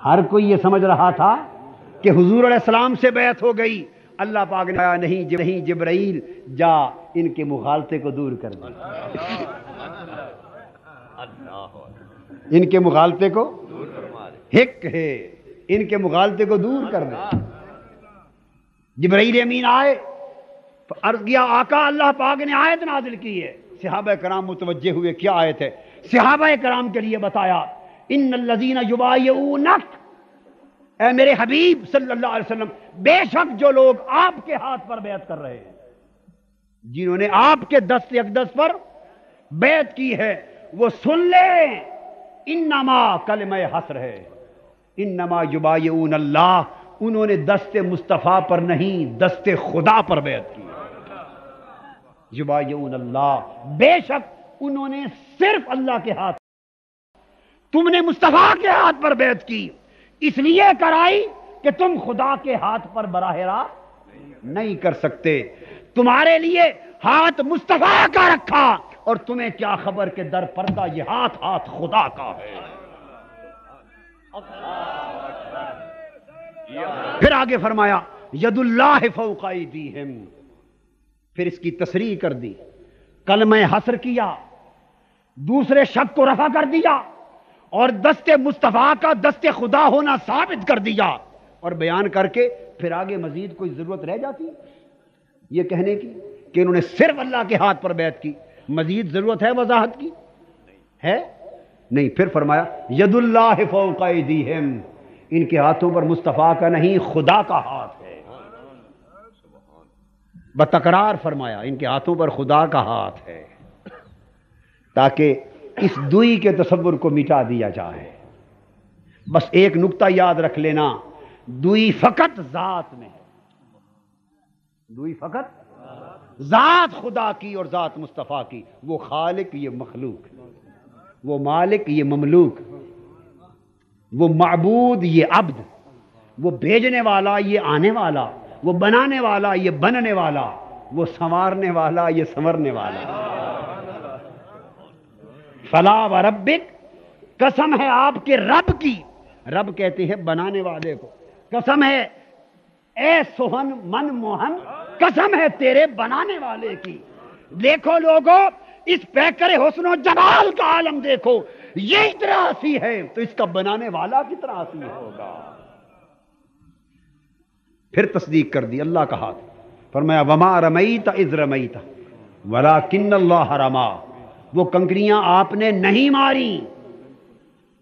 Speaker 1: ہر کوئی یہ سمجھ رہا تھا کہ حضور علیہ السلام سے بیعت ہو گئی، اللہ پاک نے کہا نہیں جبرائیل جا ان کے مغالطے کو دور کر دے، ان کے مغالطے کو حق ہے، ان کے مغالطے کو دور کر دے۔ جبرائیل امین آئے، عرض کیا آقا اللہ پاک نے آیت نازل کی ہے۔ صحابہ کرام متوجہ ہوئے، کیا آیت ہے؟ صحابہ کرام کے لیے بتایا، ان الذین یبایعونک، اے میرے حبیب صلی اللہ علیہ وسلم، بے شک جو لوگ آپ کے ہاتھ پر بیعت کر رہے ہیں، جنہوں نے آپ کے دست اقدس پر بیعت کی ہے، وہ سن لیں انما کلمہ حسر ہے، انما یبایعون اللہ، انہوں نے دست مصطفیٰ پر نہیں دست خدا پر بیعت کی۔ یبایعون اللہ، بے شک انہوں نے صرف اللہ کے ہاتھ، تم نے مصطفیٰ کے ہاتھ پر بیعت کی، اس لیے کرائی کہ تم خدا کے ہاتھ پر براہ راست نہیں کر سکتے، تمہارے لیے ہاتھ مصطفیٰ کا رکھا، اور تمہیں کیا خبر کہ در پردہ یہ ہاتھ خدا کا ہے۔ پھر آگے فرمایا ید اللہ فوق ایدیہم، پھر اس کی تصریح کر دی، کلمہ حسر کیا، دوسرے شک کو رفع کر دیا، اور دست مصطفیٰ کا دست خدا ہونا ثابت کر دیا، اور بیان کر کے پھر آگے مزید کوئی ضرورت رہ جاتی یہ کہنے کی کہ انہوں نے صرف اللہ کے ہاتھ پر بیعت کی، مزید ضرورت ہے وضاحت کی؟ ہے نہیں۔ پھر فرمایا ید اللہ فوق ایدیہم، ان کے ہاتھوں پر مصطفیٰ کا نہیں خدا کا ہاتھ ہے، بتکرار فرمایا ان کے ہاتھوں پر خدا کا ہاتھ ہے، تاکہ اس دوئی کے تصور کو مٹا دیا جائے۔ بس ایک نقطہ یاد رکھ لینا، دوئی فقط ذات میں ہے، دوئی فقط ذات خدا کی اور ذات مصطفیٰ کی، وہ خالق یہ مخلوق، وہ مالک یہ مملوک، وہ معبود یہ عبد، وہ بھیجنے والا یہ آنے والا، وہ بنانے والا یہ بننے والا، وہ سنوارنے والا یہ سنورنے والا۔ فلا وربک، قسم ہے آپ کے رب کی، رب کہتے ہیں بنانے والے کو، قسم ہے اے سوہن من موہن، قسم ہے تیرے بنانے والے کی۔ دیکھو لوگو، اس پیکر حسن و جمال کا عالم دیکھو، یہ اتنا ہنسی ہے تو اس کا بنانے والا کتنا ہنسی ہوگا۔ پھر تصدیق کر دی اللہ کا ہاتھ، فرمایا وما رمیت اذ رمیت ولکن اللہ رما، وہ کنکریاں آپ نے نہیں ماری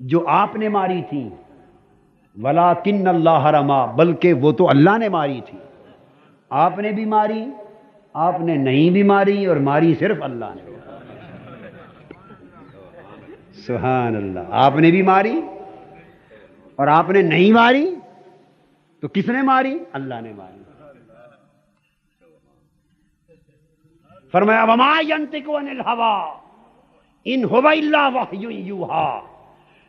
Speaker 1: جو آپ نے ماری تھیں، ولکن اللہ رما، بلکہ وہ تو اللہ نے ماری تھی، آپ نے بھی ماری، آپ نے نہیں بھی ماری، اور ماری صرف اللہ نے۔ سبحان اللہ، آپ نے بھی ماری اور آپ نے نہیں ماری، تو کس نے ماری؟ اللہ نے ماری۔ فرمایا وما ینطق عن الہوی ان هو الا وحی یوحی،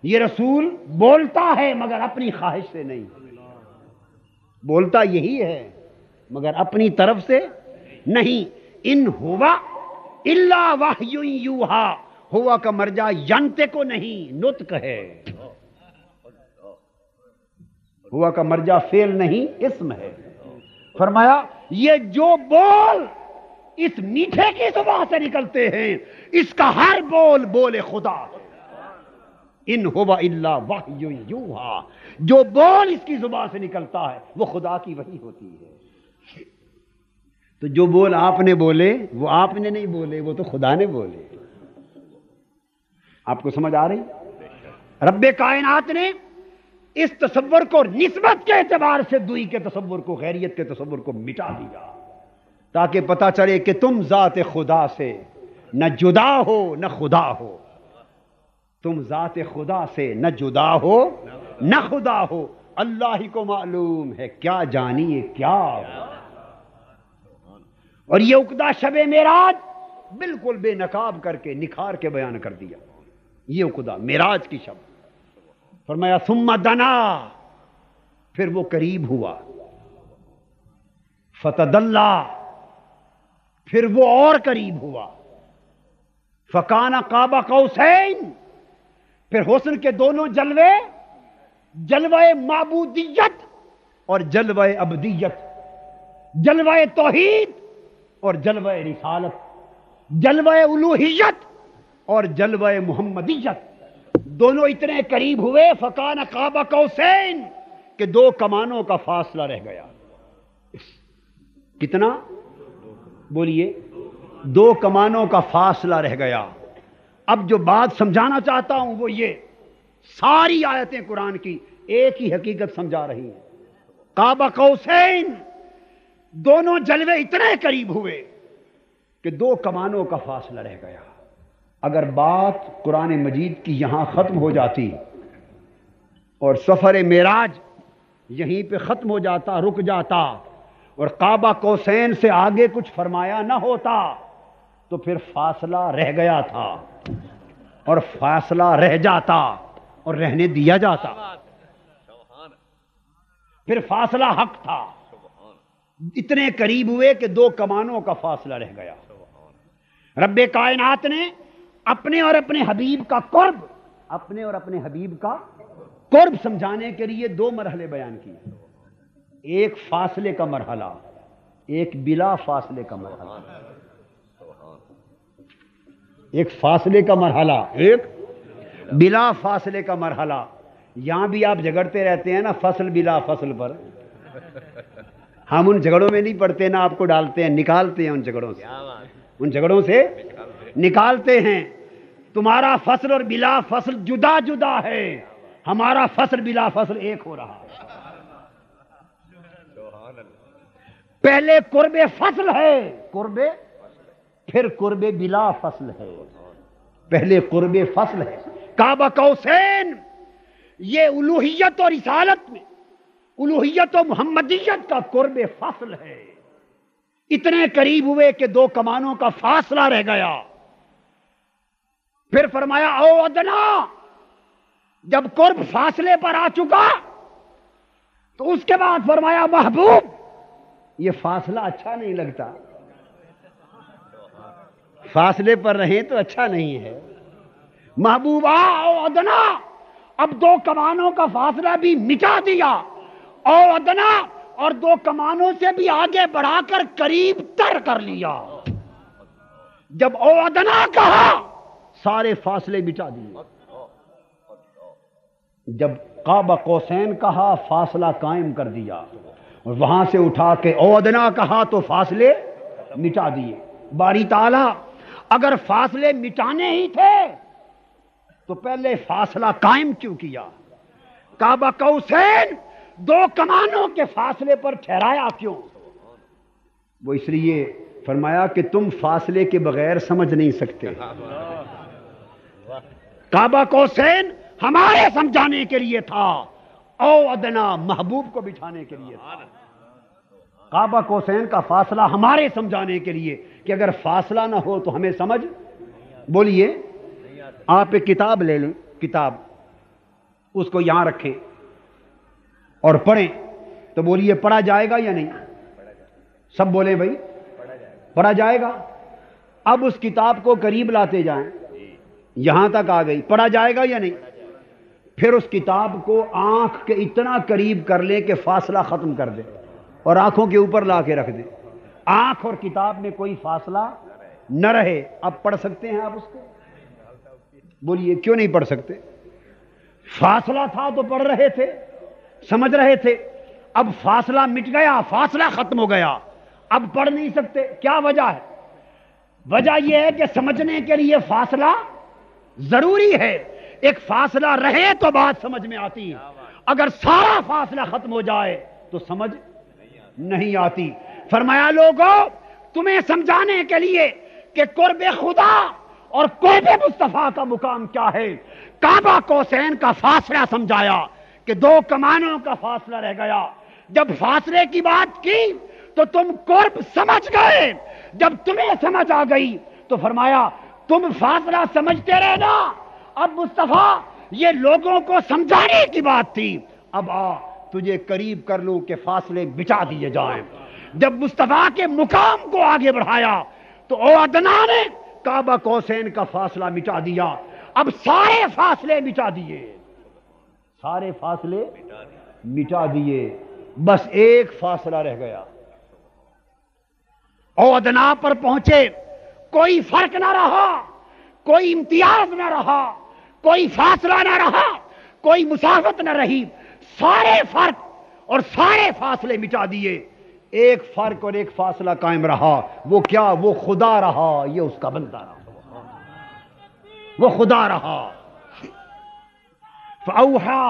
Speaker 1: یہ رسول بولتا ہے مگر اپنی خواہش سے نہیں، بولتا یہی ہے مگر اپنی طرف سے نہیں۔ ان هو الا وحی یوحی، ہوا کا مرجع ینطق کو نہیں نطق ہے، ہوا کا مرجع فعل نہیں اسم ہے۔ فرمایا یہ جو بول اس میٹھے کی زبان سے نکلتے ہیں، اس کا ہر بول بول خدا ہے۔ ان ہوا الا وحی یوحی، جو بول اس کی زبان سے نکلتا ہے وہ خدا کی وحی ہوتی ہے۔ تو جو بول آپ نے بولے وہ آپ نے نہیں بولے، وہ تو خدا نے بولے۔ آپ کو سمجھ آ رہی؟ رب کائنات نے اس تصور کو نسبت کے اعتبار سے دوئی کے تصور کو، غیریت کے تصور کو مٹا دیا، تاکہ پتہ چلے کہ تم ذات خدا سے نہ جدا ہو نہ خدا ہو، تم ذات خدا سے نہ جدا ہو نہ خدا ہو، اللہ ہی کو معلوم ہے کیا جانیے کیا۔ اور یہ عقدہ شب معراج بالکل بے نقاب کر کے نکھار کے بیان کر دیا، یہ عقدہ معراج کی شب۔ فرمایا ثم دنا، پھر وہ قریب ہوا، فتدلا، پھر وہ اور قریب ہوا، فکان قاب قوسین، پھر حسن کے دونوں جلوے، جلوہ معبودیت اور جلوہ عبدیت، جلوہ توحید اور جلوہ رسالت، جلوہ الوہیت اور جلوہ محمدیت، دونوں اتنے قریب ہوئے فکان قاب قوسین کہ دو کمانوں کا فاصلہ رہ گیا۔ کتنا؟ بولیے، دو کمانوں کا فاصلہ رہ گیا۔ اب جو بات سمجھانا چاہتا ہوں وہ یہ، ساری آیتیں قرآن کی ایک ہی حقیقت سمجھا رہی ہیں۔ قاب قوسین، دونوں جلوے اتنے قریب ہوئے کہ دو کمانوں کا فاصلہ رہ گیا۔ اگر بات قرآن مجید کی یہاں ختم ہو جاتی اور سفر معراج یہیں پہ ختم ہو جاتا، رک جاتا، اور قاب قوسین سے آگے کچھ فرمایا نہ ہوتا، تو پھر فاصلہ رہ گیا تھا، اور فاصلہ رہ جاتا اور رہنے دیا جاتا، پھر فاصلہ حق تھا۔ اتنے قریب ہوئے کہ دو کمانوں کا فاصلہ رہ گیا۔ رب کائنات نے اپنے اور اپنے حبیب کا قرب، اپنے اور اپنے حبیب کا قرب سمجھانے کے لیے دو مرحلے بیان کیے، ایک فاصلے کا مرحلہ، ایک بلا فاصلے کا مرحلہ، ایک فاصلے کا مرحلہ، ایک بلا فاصلے کا مرحلہ۔ یہاں بھی آپ جھگڑتے رہتے ہیں نا فصل بلا فصل پر، ہم ان جھگڑوں میں نہیں پڑتے، نہ آپ کو ڈالتے ہیں، نکالتے ہیں ان جھگڑوں سے، ان جھگڑوں سے نکالتے ہیں۔ تمہارا فصل اور بلا فصل جدا جدا ہے، ہمارا فصل بلا فصل ایک ہو رہا ہے۔ پہلے قرب فصل ہے، قرب، پھر قرب بلا فصل ہے، پہلے قرب فصل ہے۔ قاب قوسین یہ الوہیت اور رسالت میں، الوہیت و محمدیت کا قرب فصل ہے۔ اتنے قریب ہوئے کہ دو کمانوں کا فاصلہ رہ گیا۔ پھر فرمایا او ادنا، جب قرب فاصلے پر آ چکا تو اس کے بعد فرمایا محبوب، یہ فاصلہ اچھا نہیں لگتا، فاصلے پر رہیں تو اچھا نہیں ہے، محبوب او ادنا، اب دو کمانوں کا فاصلہ بھی مٹا دیا، او ادنا، اور دو کمانوں سے بھی آگے بڑھا کر قریب تر کر لیا۔ جب او ادنا کہا سارے فاصلے مٹا دیے، جب قاب قوسین کہا فاصلہ قائم کر دیا، اور وہاں سے اٹھا کے او ادنا کہا تو فاصلے مٹا دیے۔ باری تعالی اگر فاصلے مٹانے ہی تھے تو پہلے فاصلہ قائم کیوں کیا؟ قاب قوسین دو کمانوں کے فاصلے پر ٹھہرایا کیوں؟ وہ اس لیے فرمایا کہ تم فاصلے کے بغیر سمجھ نہیں سکتے۔ قاب قوسین ہمارے سمجھانے کے لیے تھا، او ادنا محبوب کو بٹھانے کے لیے تھا۔ قاب قوسین کا فاصلہ ہمارے سمجھانے کے لیے کہ اگر فاصلہ نہ ہو تو ہمیں سمجھ، بولیے، آپ ایک کتاب لے لیں، کتاب اس کو یہاں رکھیں اور پڑھیں، تو بولیے پڑھا جائے گا یا نہیں؟ سب بولیں بھائی، پڑھا جائے گا۔ اب اس کتاب کو قریب لاتے جائیں، یہاں تک آ گئی، پڑھا جائے گا یا نہیں؟ پھر اس کتاب کو آنکھ کے اتنا قریب کر لیں کہ فاصلہ ختم کر دیں اور آنکھوں کے اوپر لا کے رکھ دیں، آنکھ اور کتاب میں کوئی فاصلہ نہ رہے۔ اب پڑھ سکتے ہیں آپ اس کو؟ بولیے کیوں نہیں پڑھ سکتے؟ فاصلہ تھا تو پڑھ رہے تھے، سمجھ رہے تھے، اب فاصلہ مٹ گیا، فاصلہ ختم ہو گیا، اب پڑھ نہیں سکتے۔ کیا وجہ ہے؟ وجہ یہ ہے کہ سمجھنے کے لیے فاصلہ ضروری ہے، ایک فاصلہ رہے تو بات سمجھ میں آتی ہے، اگر سارا فاصلہ ختم ہو جائے تو سمجھ نہیں آتی۔ فرمایا لوگوں تمہیں سمجھانے کے لیے کہ قرب خدا اور قرب مصطفیٰ کا مقام کیا ہے، کعبہ قوسین کا فاصلہ سمجھایا کہ دو کمانوں کا فاصلہ رہ گیا۔ جب فاصلے کی بات کی تو تم قرب سمجھ گئے، جب تمہیں سمجھ آ گئی تو فرمایا تم فاصلہ سمجھتے رہنا، اب مصطفیٰ یہ لوگوں کو سمجھانے کی بات تھی، اب آ تجھے قریب کر لوں کہ فاصلے بچا دیے جائیں۔ جب مصطفیٰ کے مقام کو آگے بڑھایا تو او ادنا نے کعبہ قوسین کا فاصلہ مٹا دیا، اب سارے فاصلے مٹا دیے، سارے فاصلے مٹا دیے، بس ایک فاصلہ رہ گیا، اوادنا پر پہنچے، کوئی فرق نہ رہا، کوئی امتیاز نہ رہا، کوئی فاصلہ نہ رہا، کوئی مسافت نہ رہی، سارے فرق اور سارے فاصلے مٹا دیے، ایک فرق اور ایک فاصلہ قائم رہا، وہ کیا؟ وہ خدا رہا، یہ اس کا بندہ رہا، وہ خدا رہا۔ فَأَوْحَى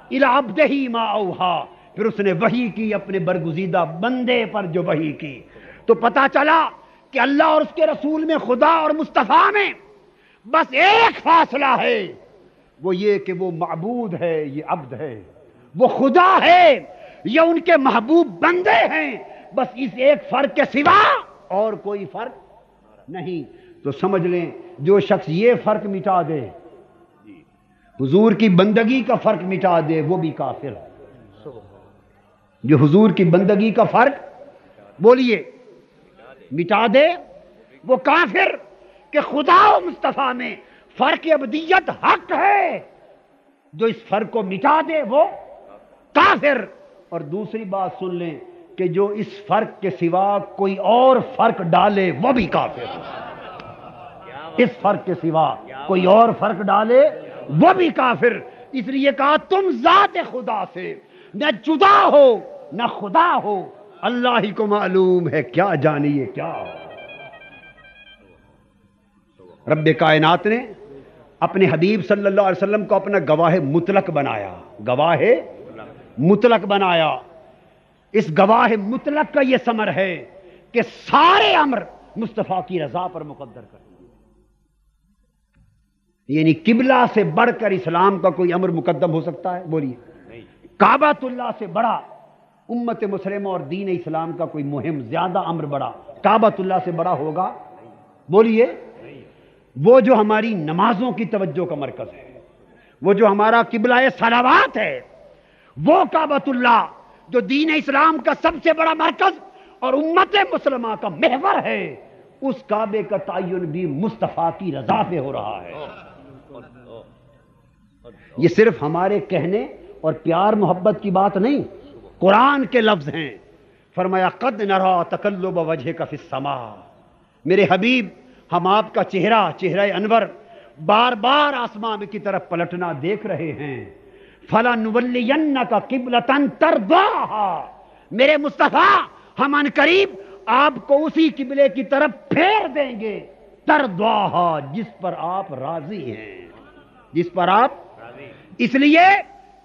Speaker 1: إِلَىٰ عَبْدِهِ مَا أَوْحَىٰ، پھر اس نے وحی کی اپنے برگزیدہ بندے پر جو وحی کی، تو پتا چلا کہ اللہ اور اس کے رسول میں، خدا اور مصطفیٰ میں بس ایک فاصلہ ہے، وہ یہ کہ وہ معبود ہے، یہ عبد ہے، وہ خدا ہے، یہ ان کے محبوب بندے ہیں، بس اس ایک فرق کے سوا اور کوئی فرق نہیں۔ تو سمجھ لیں جو شخص یہ فرق مٹا دے، حضور کی بندگی کا فرق مٹا دے، وہ بھی کافر ہے۔ جو حضور کی بندگی کا فرق بولیے مٹا دے، وہ کافر، کہ خدا و مصطفیٰ میں فرق ابدیت حق ہے، جو اس فرق کو مٹا دے وہ کافر۔ اور دوسری بات سن لیں کہ جو اس فرق کے سوا کوئی اور فرق ڈالے وہ بھی کافر ہے، اس فرق کے سوا کوئی اور فرق ڈالے وہ بھی کافر۔ اس لیے کہا تم ذات خدا سے نہ جدا ہو نہ خدا ہو، اللہ ہی کو معلوم ہے کیا جانیے کیا ہو۔ رب کائنات نے اپنے حبیب صلی اللہ علیہ وسلم کو اپنا گواہ مطلق بنایا، گواہ مطلق بنایا۔ اس گواہ مطلق کا یہ ثمر ہے کہ سارے امر مصطفیٰ کی رضا پر مقدر کر دیے، یعنی قبلہ سے بڑھ کر اسلام کا کوئی امر مقدم ہو سکتا ہے؟ بولیے، کعبۃ اللہ سے بڑا امت مسلمہ اور دین اسلام کا کوئی مہم، زیادہ امر بڑا کعبۃ اللہ سے بڑا ہوگا؟ بولیے، وہ جو ہماری نمازوں کی توجہ کا مرکز ہے، وہ جو ہمارا قبلہ صلوات ہے، وہ کعبۃ اللہ جو دین اسلام کا سب سے بڑا مرکز اور امت مسلمہ کا محور ہے، اس کعبے کا تعین بھی مصطفیٰ کی رضا پہ ہو رہا ہے۔ یہ صرف ہمارے کہنے اور پیار محبت کی بات نہیں، قرآن کے لفظ ہیں۔ فرمایا قد نرا تقلب وجہک فی السماء، میرے حبیب ہم آپ کا چہرہ انور بار بار آسمان کی طرف پلٹنا دیکھ رہے ہیں۔ فَلَنُوَلِّيَنَّكَ قِبْلَةً تَرْضَاهَا، میرے مصطفیٰ ہم ان قریب آپ کو اسی قبلے کی طرف پھیر دیں گے، ترضاها، جس پر آپ راضی ہیں، جس پر آپ، اس لیے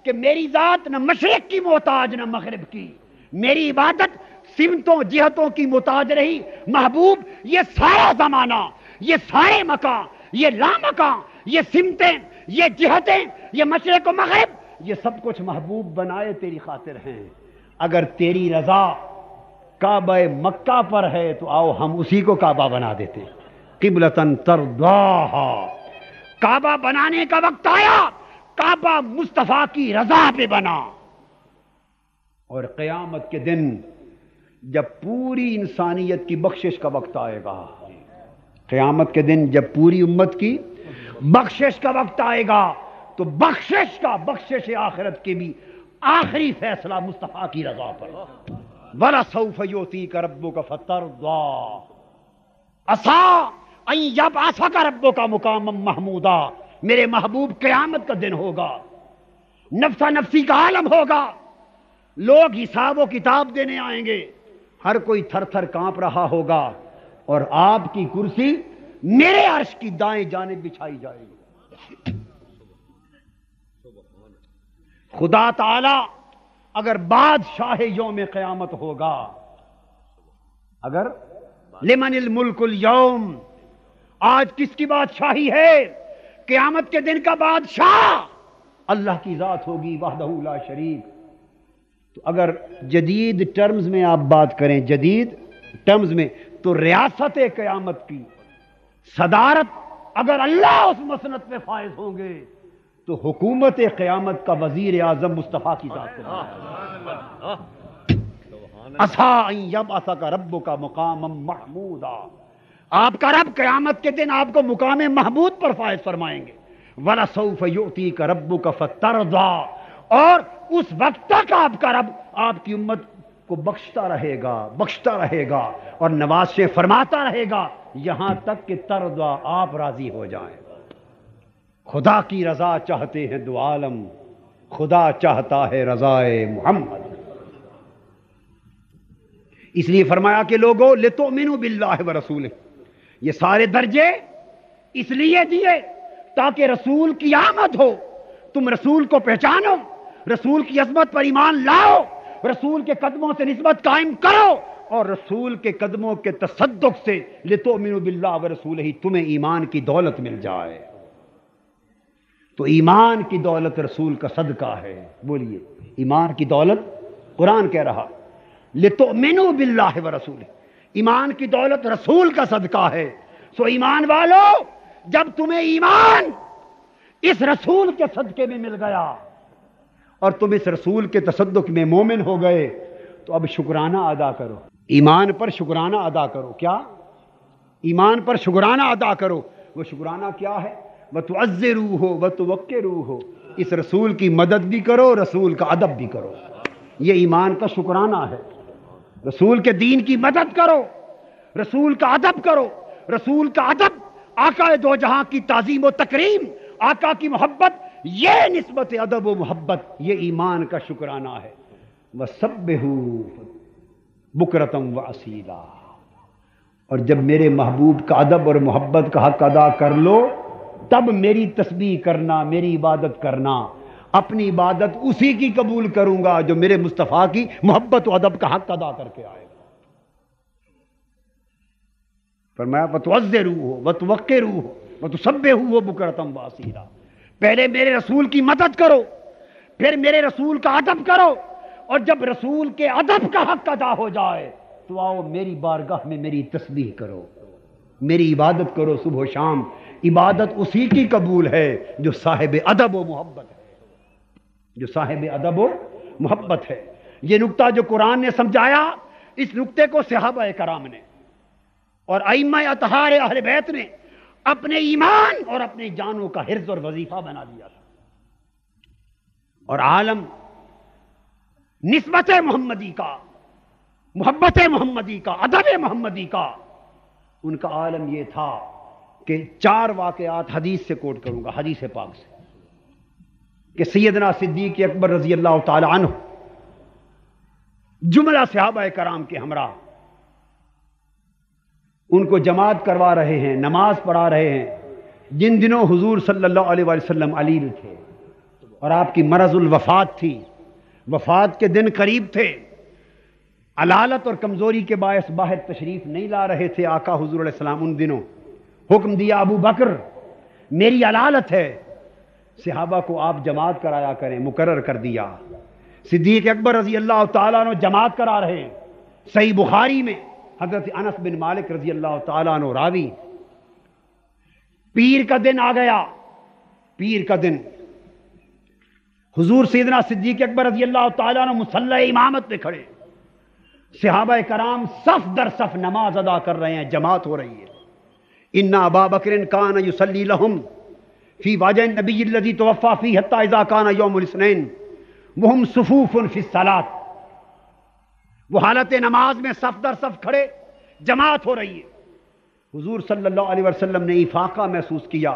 Speaker 1: کہ میری ذات نہ مشرق کی محتاج نہ مغرب کی، میری عبادت سمتوں جہتوں کی محتاج رہی۔ محبوب یہ سارا زمانہ، یہ سارے مکان، یہ لامکان، یہ سمتیں، یہ جہتیں، یہ مشرق و مغرب، یہ سب کچھ محبوب بنائے تیری خاطر ہیں۔ اگر تیری رضا کعبہ مکہ پر ہے تو آؤ ہم اسی کو کعبہ بنا دیتے، قبلۃً ترضاها۔ کعبہ بنانے کا وقت آیا، کعبہ مصطفیٰ کی رضا پہ بنا۔ اور قیامت کے دن جب پوری انسانیت کی بخشش کا وقت آئے گا، قیامت کے دن جب پوری امت کی بخشش کا وقت آئے گا، تو بخشش آخرت کے بھی آخری فیصلہ مصطفیٰ کی رضا پر۔ وَلَسَوْفَ يُؤْتِيكَ رَبُّكَ فَتَرْضَىٰ عَسَىٰ أَن يَبْعَثَكَ رَبُّكَ مُقَامًا مَحْمُودًا، میرے محبوب قیامت کا دن ہوگا، نفسا نفسی کا عالم ہوگا، لوگ حساب و کتاب دینے آئیں گے، ہر کوئی تھر تھر کانپ رہا ہوگا، اور آپ کی کرسی میرے عرش کی دائیں جانب بچھائی جائے گی۔ خدا تعالی اگر بادشاہ یوم قیامت ہوگا، اگر لمن الملک اليوم، آج کس کی بادشاہی ہے؟ قیامت کے دن کا بادشاہ اللہ کی ذات ہوگی وحدہ لا شریک۔ تو اگر جدید ٹرمز میں آپ بات کریں، جدید ٹرمز میں، تو ریاست قیامت کی صدارت اگر اللہ اس مسند پہ فائز ہوں گے تو حکومت قیامت کا وزیر اعظم مصطفیٰ کی ذات ہے۔ عَسَىٰ أَن يَبْعَثَكَ رَبُّكَ مُقَامًا مَحْمُودًا، آپ کا رب قیامت کے دن آپ کو مقام محمود پر فائز فرمائیں گے۔ وَلَسَوْفَ يُؤْتِيكَ رَبُّكَ فَتَرْضَىٰ، اور اس وقت تک آپ کا رب آپ کی امت کو بخشتا رہے گا اور نوازشیں فرماتا رہے گا یہاں تک کہ ترضا آپ راضی ہو جائیں۔ خدا کی رضا چاہتے ہیں دو عالم، خدا چاہتا ہے رضائے محمد۔ اس لیے فرمایا کہ لوگوں لتؤمنوا باللہ ورسولہ، یہ سارے درجے اس لیے دیے تاکہ رسول کی آمد ہو، تم رسول کو پہچانو، رسول کی عظمت پر ایمان لاؤ، رسول کے قدموں سے نسبت قائم کرو، اور رسول کے قدموں کے تصدق سے لتؤمنوا باللہ ورسولہ تمہیں ایمان کی دولت مل جائے۔ تو ایمان کی دولت رسول کا صدقہ ہے۔ بولیے ایمان کی دولت، قرآن کہہ رہا لتؤمنوا باللہ ورسولہ، ایمان کی دولت رسول کا صدقہ ہے۔ سو ایمان والو، جب تمہیں ایمان اس رسول کے صدقے میں مل گیا اور تم اس رسول کے تصدق میں مومن ہو گئے تو اب شکرانہ ادا کرو، ایمان پر شکرانہ ادا کرو۔ کیا؟ ایمان پر شکرانہ ادا کرو۔ وہ شکرانہ کیا ہے؟ وَتُعَزِّرُوهُ وَتُوَقِّرُوهُ، اس رسول کی مدد بھی کرو، رسول کا ادب بھی کرو۔ یہ ایمان کا شکرانہ ہے۔ رسول کے دین کی مدد کرو، رسول کا ادب کرو۔ رسول کا ادب، آقا دو جہاں کی تعظیم و تکریم، آقا کی محبت، یہ نسبت ادب و محبت، یہ ایمان کا شکرانہ ہے۔ وَسَبِّحُوا بُكْرَةً وَأَصِيلًا، اور جب میرے محبوب کا ادب اور محبت کا حق ادا کر لو تب میری تسبیح کرنا، میری عبادت کرنا۔ اپنی عبادت اسی کی قبول کروں گا جو میرے مصطفیٰ کی محبت و ادب کا حق ادا کر کے آئے گا۔ فرمایا وَتُعَزِّرُوهُ وَتُوَقِّرُوهُ وَتُسَبِّحُوهُ بُكْرَةً وَأَصِيلًا، پہلے میرے رسول کی مدد کرو، پھر میرے رسول کا ادب کرو، اور جب رسول کے ادب کا حق ادا ہو جائے تو آؤ میری بارگاہ میں میری تسبیح کرو، میری عبادت کرو صبح و شام۔ عبادت اسی کی قبول ہے جو صاحب ادب و محبت ہے، جو صاحب ادب و محبت ہے۔ یہ نقطہ جو قرآن نے سمجھایا، اس نقطے کو صحابہ کرام نے اور ائمہ اطہار اہل بیت نے اپنے ایمان اور اپنی جانوں کا حرز اور وظیفہ بنا لیا تھا۔ اور عالم نسبت محمدی کا، محبت محمدی کا، ادب محمدی کا، ان کا عالم یہ تھا کہ 4 واقعات حدیث سے کوٹ کروں گا، حدیث پاک سے، کہ سیدنا صدیق اکبر رضی اللہ تعالی عنہ جملہ صحابہ کرام کے ہمراہ ان کو جماعت کروا رہے ہیں، نماز پڑھا رہے ہیں۔ جن دنوں حضور صلی اللہ علیہ وسلم علیل تھے اور آپ کی مرض الوفات تھی، وفات کے دن قریب تھے، علالت اور کمزوری کے باعث باہر تشریف نہیں لا رہے تھے آقا حضور علیہ السلام۔ ان دنوں حکم دیا ابو بکر میری علالت ہے، صحابہ کو آپ جماعت کرایا کریں، مقرر کر دیا۔ صدیق اکبر رضی اللہ تعالیٰ عنہ جماعت کرا رہے ہیں۔ صحیح بخاری میں حضرت انس بن مالک رضی اللہ تعالیٰ عنہ راوی، پیر کا دن آ گیا، پیر کا دن، حضور سیدنا صدیق اکبر رضی اللہ تعالیٰ عنہ مصلی امامت پہ کھڑے، صحابہ کرام صف در صف نماز ادا کر رہے ہیں، جماعت ہو رہی ہے۔ ان ابا بکر کان یصلی لهم فی واجہ النبی الذی توفی فیہ حتی اذا کان یوم الاثنین وهم صفوف فی الصلاۃ، وہ حالت نماز میں صف در صف کھڑے، جماعت ہو رہی ہے۔ حضور صلی اللہ علیہ وسلم نے افاقہ محسوس کیا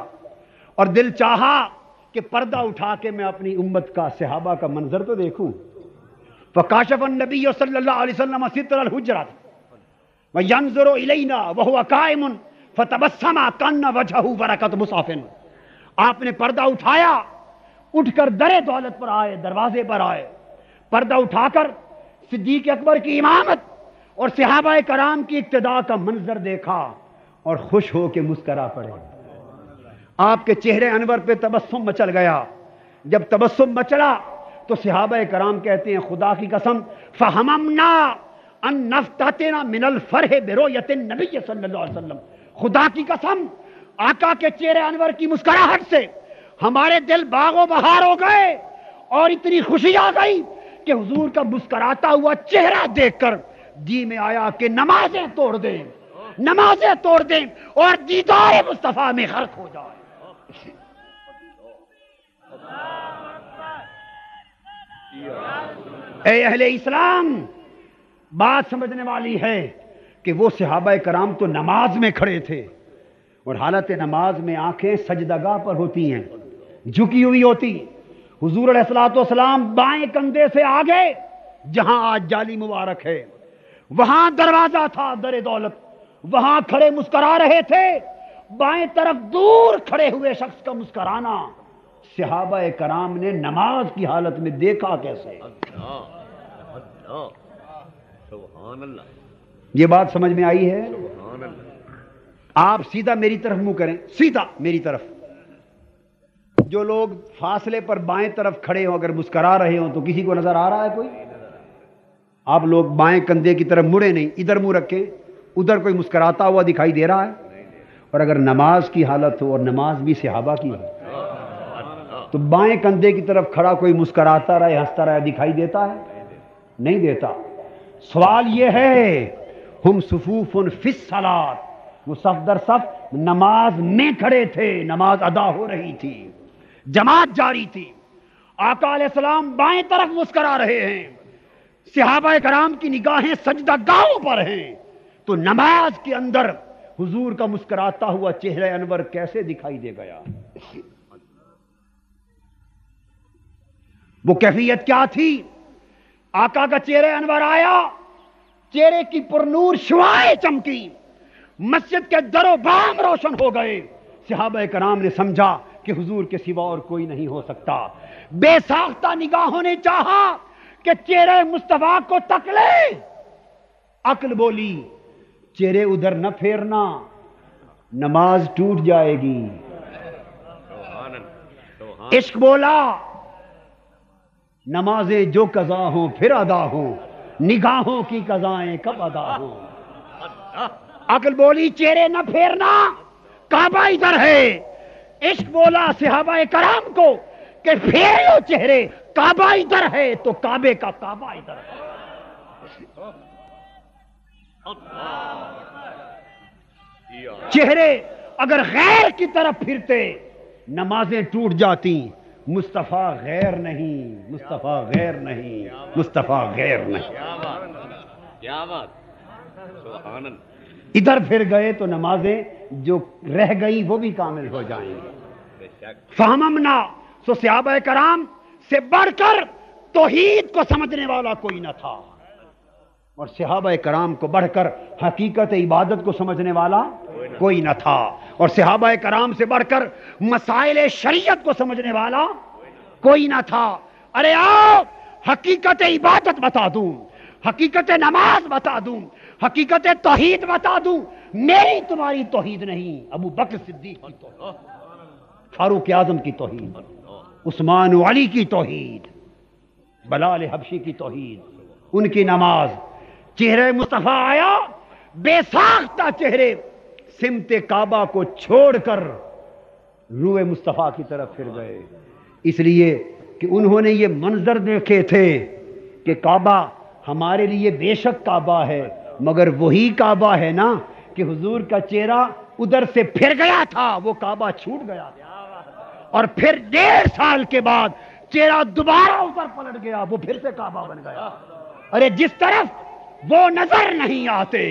Speaker 1: اور دل چاہا کہ پردہ اٹھا کے میں اپنی امت کا، صحابہ کا منظر تو دیکھوں۔ فکاشف النبی صلی اللہ علیہ وسلم ستر الحجرۃ وینظر الینا وهو قائم فتبسم کأن وجهه برکۃ مصحف، آپ نے پردہ اٹھایا، اٹھ کر در دولت پر آئے، دروازے پر آئے، پردہ اٹھا کر صدیق اکبر کی امامت اور صحابہ کرام کی اقتداء کا منظر دیکھا اور خوش ہو کے مسکرا پڑے۔ آپ کے چہرے انور پہ تبسم مچل گیا۔ جب تبسم مچلا تو صحابہ کرام کہتے ہیں خدا کی قسم فہممنا ان نفتتنا من الفرح برؤیت النبی صلی اللہ علیہ وسلم، خدا کی قسم آقا کے چہرے انور کی مسکراہٹ سے ہمارے دل باغ و بہار ہو گئے اور اتنی خوشی آ گئی کہ حضور کا مسکراتا ہوا چہرہ دیکھ کر جی میں آیا کہ نمازیں توڑ دیں، نمازیں توڑ دیں اور دیدار مصطفیٰ میں غرق ہو جائے۔ اے اہل اسلام، بات سمجھنے والی ہے کہ وہ صحابہ کرام تو نماز میں کھڑے تھے اور حالت نماز میں آنکھیں سجدگاہ پر ہوتی ہیں، جھکی ہوئی ہوتی. حضور علیہ الصلوۃ والسلام بائیں کندھے سے آگے جہاں آج جالی مبارک ہے وہاں دروازہ تھا در دولت، وہاں کھڑے مسکرا رہے تھے. بائیں طرف دور کھڑے ہوئے شخص کا مسکرانا صحابہ کرام نے نماز کی حالت میں دیکھا کیسے؟
Speaker 2: سبحان اللہ.
Speaker 1: یہ بات سمجھ میں آئی ہے؟
Speaker 2: سبحان اللہ.
Speaker 1: آپ سیدھا میری طرف منہ کریں، سیدھا میری طرف. جو لوگ فاصلے پر بائیں طرف کھڑے ہوں اگر مسکرا رہے ہوں تو کسی کو نظر آ رہا ہے کوئی؟ آپ لوگ بائیں کندھے کی طرف مڑے نہیں، ادھر منہ رکھیں، ادھر کوئی مسکراتا ہوا دکھائی دے رہا ہے؟ اور اگر نماز کی حالت ہو اور نماز بھی صحابہ کی ہے تو بائیں کندھے کی طرف کھڑا کوئی مسکراتا رہے ہنستا رہے دکھائی دیتا ہے؟ نہیں دیتا. سوال یہ ہے ہم صفوف فی الصلاۃ، وہ صف در صف نماز میں کھڑے تھے، نماز ادا ہو رہی تھی، جماعت جاری تھی. آقا علیہ السلام بائیں طرف مسکرا رہے ہیں، صحابہ کرام کی نگاہیں سجدہ گاہوں پر ہیں، تو نماز کے اندر حضور کا مسکراتا ہوا چہرہ انور کیسے دکھائی دے گیا؟ وہ کیفیت کیا تھی؟ آقا کا چہرہ انور آیا، چہرے کی پرنور شعاعیں چمکی، مسجد کے در و بام روشن ہو گئے. صحابہ کرام نے سمجھا کہ حضور کے سوا اور کوئی نہیں ہو سکتا. بے ساختہ نگاہوں نے چاہا کہ چہرے مصطفیٰ کو تک لے. عقل بولی چہرے ادھر نہ پھیرنا، نماز ٹوٹ جائے گی. عشق بولا نمازیں جو قضا ہوں پھر ادا ہوں، نگاہوں کی قضائیں کب ادا ہوں. عقل بولی چہرے نہ پھیرنا، کعبہ ادھر ہے. عشق بولا صحابہ کرام کو کہ پھیرو چہرے، کعبہ ادھر ہے تو کعبے کا کعبہ ادھر ہے. چہرے اگر غیر کی طرف پھرتے نمازیں ٹوٹ جاتی. مصطفیٰ غیر نہیں، مصطفیٰ غیر نہیں، مصطفیٰ غیر نہیں.
Speaker 2: کیا بات. سبحان اللہ.
Speaker 1: ادھر پھر گئے تو نمازیں جو رہ گئی وہ بھی کامل ہو جائیں گی. فہمنا، سو صحابہ کرام سے بڑھ کر توحید کو سمجھنے والا کوئی نہ تھا، اور صحابہ کرام کو بڑھ کر حقیقت عبادت کو سمجھنے والا کوئی نہ تھا، اور صحابہ کرام سے بڑھ کر مسائل شریعت کو سمجھنے والا کوئی نہ تھا. ارے آؤ حقیقت عبادت بتا دوں، حقیقت نماز بتا دوں، حقیقت توحید بتا دوں. میری تمہاری توحید نہیں، ابو بکر صدیق کی توحید، فاروق اعظم کی توحید، عثمان و علی کی توحید، بلال حبشی کی توحید، ان کی نماز. چہرے مصطفیٰ آیا، بے ساختہ چہرے سمت کعبہ کو چھوڑ کر روئے مصطفیٰ کی طرف پھر گئے، اس لیے کہ انہوں نے یہ منظر دیکھے تھے کہ کعبہ ہمارے لیے بے شک کعبہ ہے، مگر وہی کعبہ ہے نا کہ حضور کا چہرہ ادھر سے پھر گیا تھا، وہ کعبہ چھوٹ گیا تھا، اور پھر 1.5 سال کے بعد چہرہ دوبارہ ادھر پلٹ گیا، وہ پھر سے کعبہ بن گیا. ارے جس طرف وہ نظر نہیں آتے،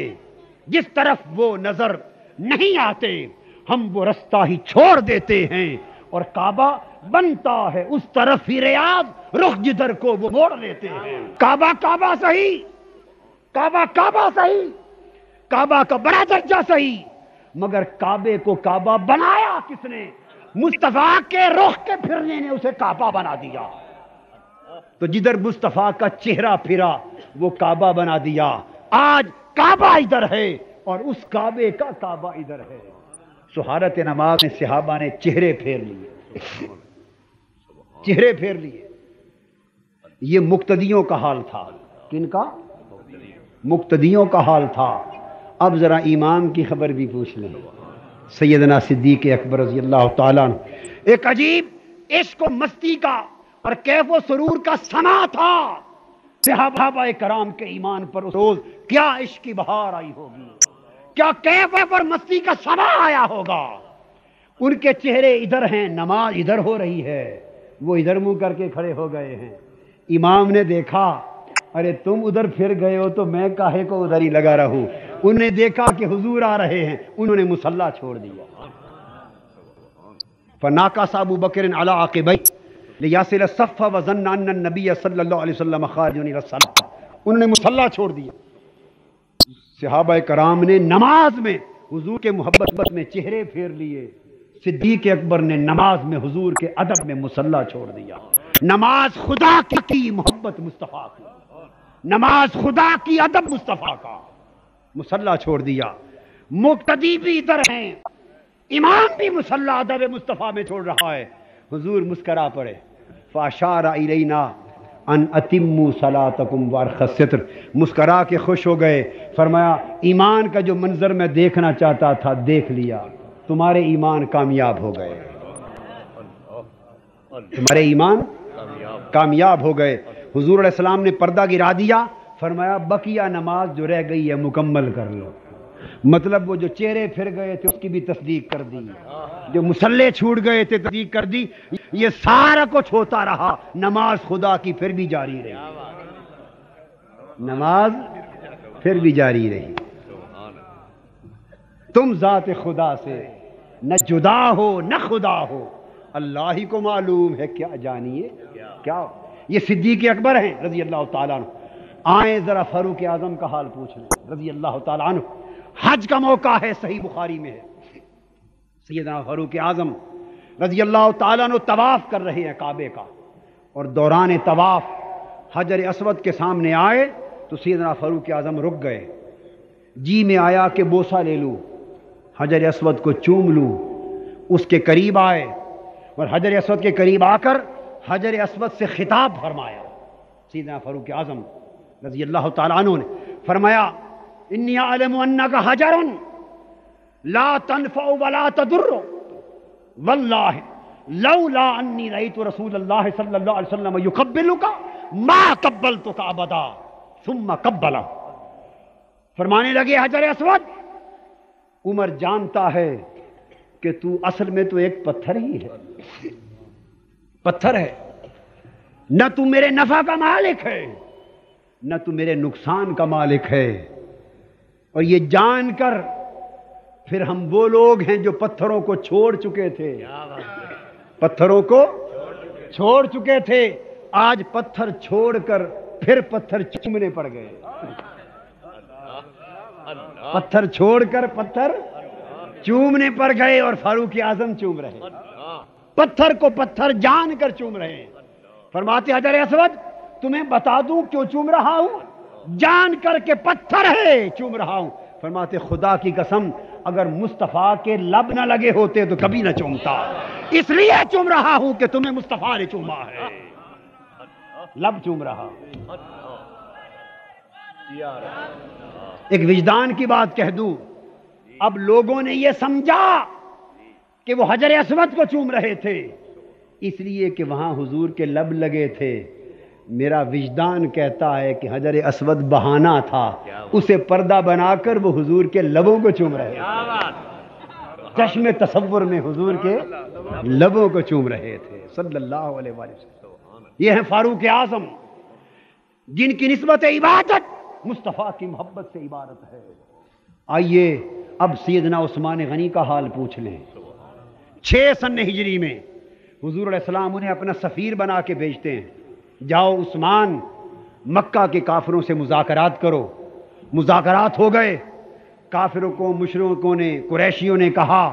Speaker 1: جس طرف وہ نظر نہیں آتے، ہم وہ رستہ ہی چھوڑ دیتے ہیں اور کعبہ بنتا ہے اس طرف ہی ریاض، رخ جدھر کو وہ موڑ لیتے ہیں. کعبہ کعبہ صحیح، کعبہ کعبہ صحیح، کعبہ کا بڑا درجہ صحیح، مگر کعبے کو کعبہ بنایا کس نے؟ مصطفیٰ کے رخ کے پھرنے نے اسے کعبہ بنا دیا. تو جدھر مصطفیٰ کا چہرہ پھرا وہ کعبہ بنا دیا. آج کعبہ ادھر ہے اور اس کعبے کا کعبہ ادھر ہے. سہارت نماز میں صحابہ نے چہرے پھیر لیے، چہرے پھیر لیے. یہ مقتدیوں کا حال تھا. کن کا؟ مقتدیوں کا حال تھا. اب ذرا امام کی خبر بھی پوچھ لیں. سیدنا صدیق اکبر رضی اللہ تعالیٰ عنہ ایک عجیب عشق و مستی کا اور کیف و سرور کا سما تھا. صحابہ کرام کے ایمان پر اس روز کیا عشق کی بہار آئی ہوگی، کیا کیف اور مستی کا سما آیا ہوگا. ان کے چہرے ادھر ہیں، نماز ادھر ہو رہی ہے، وہ ادھر منہ کر کے کھڑے ہو گئے ہیں. امام نے دیکھا ارے تم ادھر پھر گئے ہو تو میں کاہے کو ادھر ہی لگا رہوں. انہوں نے دیکھا کہ حضور آ رہے ہیں, انہوں نے مصلی چھوڑ دیا. فناکس ابو بکر علی عقبیہ لیصل الصف وظن ان النبی صلی اللہ علیہ وسلم خارج الی الصلاۃ. انہوں نے مصلی چھوڑ دیا. صحابہ کرام نے نماز میں حضور کے محبت میں چہرے پھیر لیے. صدیق اکبر نے نماز میں حضور کے ادب میں مصلی چھوڑ دیا. نماز خدا کی محبت مصطفیٰ کی, نماز خدا کی ادب مصطفیٰ کا, مصلی چھوڑ دیا. مقتدی بھی ادھر ہیں, امام بھی مصلی ادب مصطفیٰ میں چھوڑ رہا ہے. حضور مسکرا پڑے. فاشار الینا ان اتموا صلاتکم وارخ الستر. مسکرا کے خوش ہو گئے. فرمایا ایمان کا جو منظر میں دیکھنا چاہتا تھا دیکھ لیا, تمہارے ایمان کامیاب ہو گئے, تمہارے ایمان کامیاب ہو گئے. حضور علیہ السلام نے پردہ گرا دیا. فرمایا بقیہ نماز جو رہ گئی ہے مکمل کر لو. مطلب وہ جو چہرے پھر گئے تھے اس کی بھی تصدیق کر دی, جو مصلی چھوٹ گئے تھے تصدیق کر دی. یہ سارا کچھ ہوتا رہا, نماز خدا کی پھر بھی جاری رہی, نماز پھر بھی جاری رہی. تم ذات خدا سے نہ جدا ہو نہ خدا ہو, اللہ ہی کو معلوم ہے کیا جانیے کیا. یہ صدیق اکبر ہیں رضی اللہ تعالیٰ عنہ. آئیں ذرا فاروق اعظم کا حال پوچھ لیں رضی اللہ تعالیٰ عنہ. حج کا موقع ہے, صحیح بخاری میں ہے. سیدنا فاروق اعظم رضی اللہ تعالیٰ عنہ طواف کر رہے ہیں کعبے کا, اور دوران طواف حجر اسود کے سامنے آئے تو سیدنا فاروق اعظم رک گئے. جی میں آیا کہ بوسہ لے لوں, حجر اسود کو چوم لوں. اس کے قریب آئے اور حجر اسود کے قریب آ کر حجر اسود سے خطاب فرمایا. سیدنا فاروق اعظم رضی اللہ تعالیٰ عنہ نے فرمایا انی اعلم انک حجر لا تنفع ولا تضر واللہ لولا انی رأیت رسول اللہ صلی اللہ علیہ وسلم یقبلک ما قبلتک ابدا ثم قبلہ. فرمانے لگے حجر اسود, عمر جانتا ہے کہ تو اصل میں تو ایک پتھر ہی ہے, پتھر ہے, نہ تو میرے نفع کا مالک ہے نہ تو میرے نقصان کا مالک ہے. اور یہ جان کر پھر ہم وہ لوگ ہیں جو پتھروں کو چھوڑ چکے تھے, پتھروں کو چھوڑ چکے تھے, آج پتھر چھوڑ کر پھر پتھر چومنے پڑ گئے. پتھر چھوڑ کر پتھر چومنے پڑ گئے اور فاروق اعظم چوم رہے, پتھر کو پتھر جان کر چوم رہے ہیں. فرماتے حجر اسود تمہیں بتا دوں کیوں چوم رہا ہوں, جان کر کے پتھر ہے چوم رہا ہوں. فرماتے خدا کی قسم اگر مصطفیٰ کے لب نہ لگے ہوتے تو کبھی نہ چومتا, اس لیے چوم رہا ہوں کہ تمہیں مصطفیٰ نے چوما ہے. لب چوم رہا. ایک وجدان کی بات کہہ دوں, اب لوگوں نے یہ سمجھا کہ وہ حجر اسود کو چوم رہے تھے اس لیے کہ وہاں حضور کے لب لگے تھے. میرا وجدان کہتا ہے کہ حجر اسود بہانہ تھا, اسے پردہ بنا کر وہ حضور کے لبوں کو چوم رہے تھے, چشم تصور میں حضور کے لبوں کو چوم رہے تھے صلی اللہ علیہ وسلم. یہ ہیں فاروق اعظم جن کی نسبت عبادت مصطفیٰ کی محبت سے عبادت ہے. آئیے اب سیدنا عثمان غنی کا حال پوچھ لیں. 6 سن ہجری میں حضور علیہ السلام انہیں اپنا سفیر بنا کے بھیجتے ہیں, جاؤ عثمان مکہ کے کافروں سے مذاکرات کرو. مذاکرات ہو گئے. کافروں کو مشرکوں نے قریشیوں نے کہا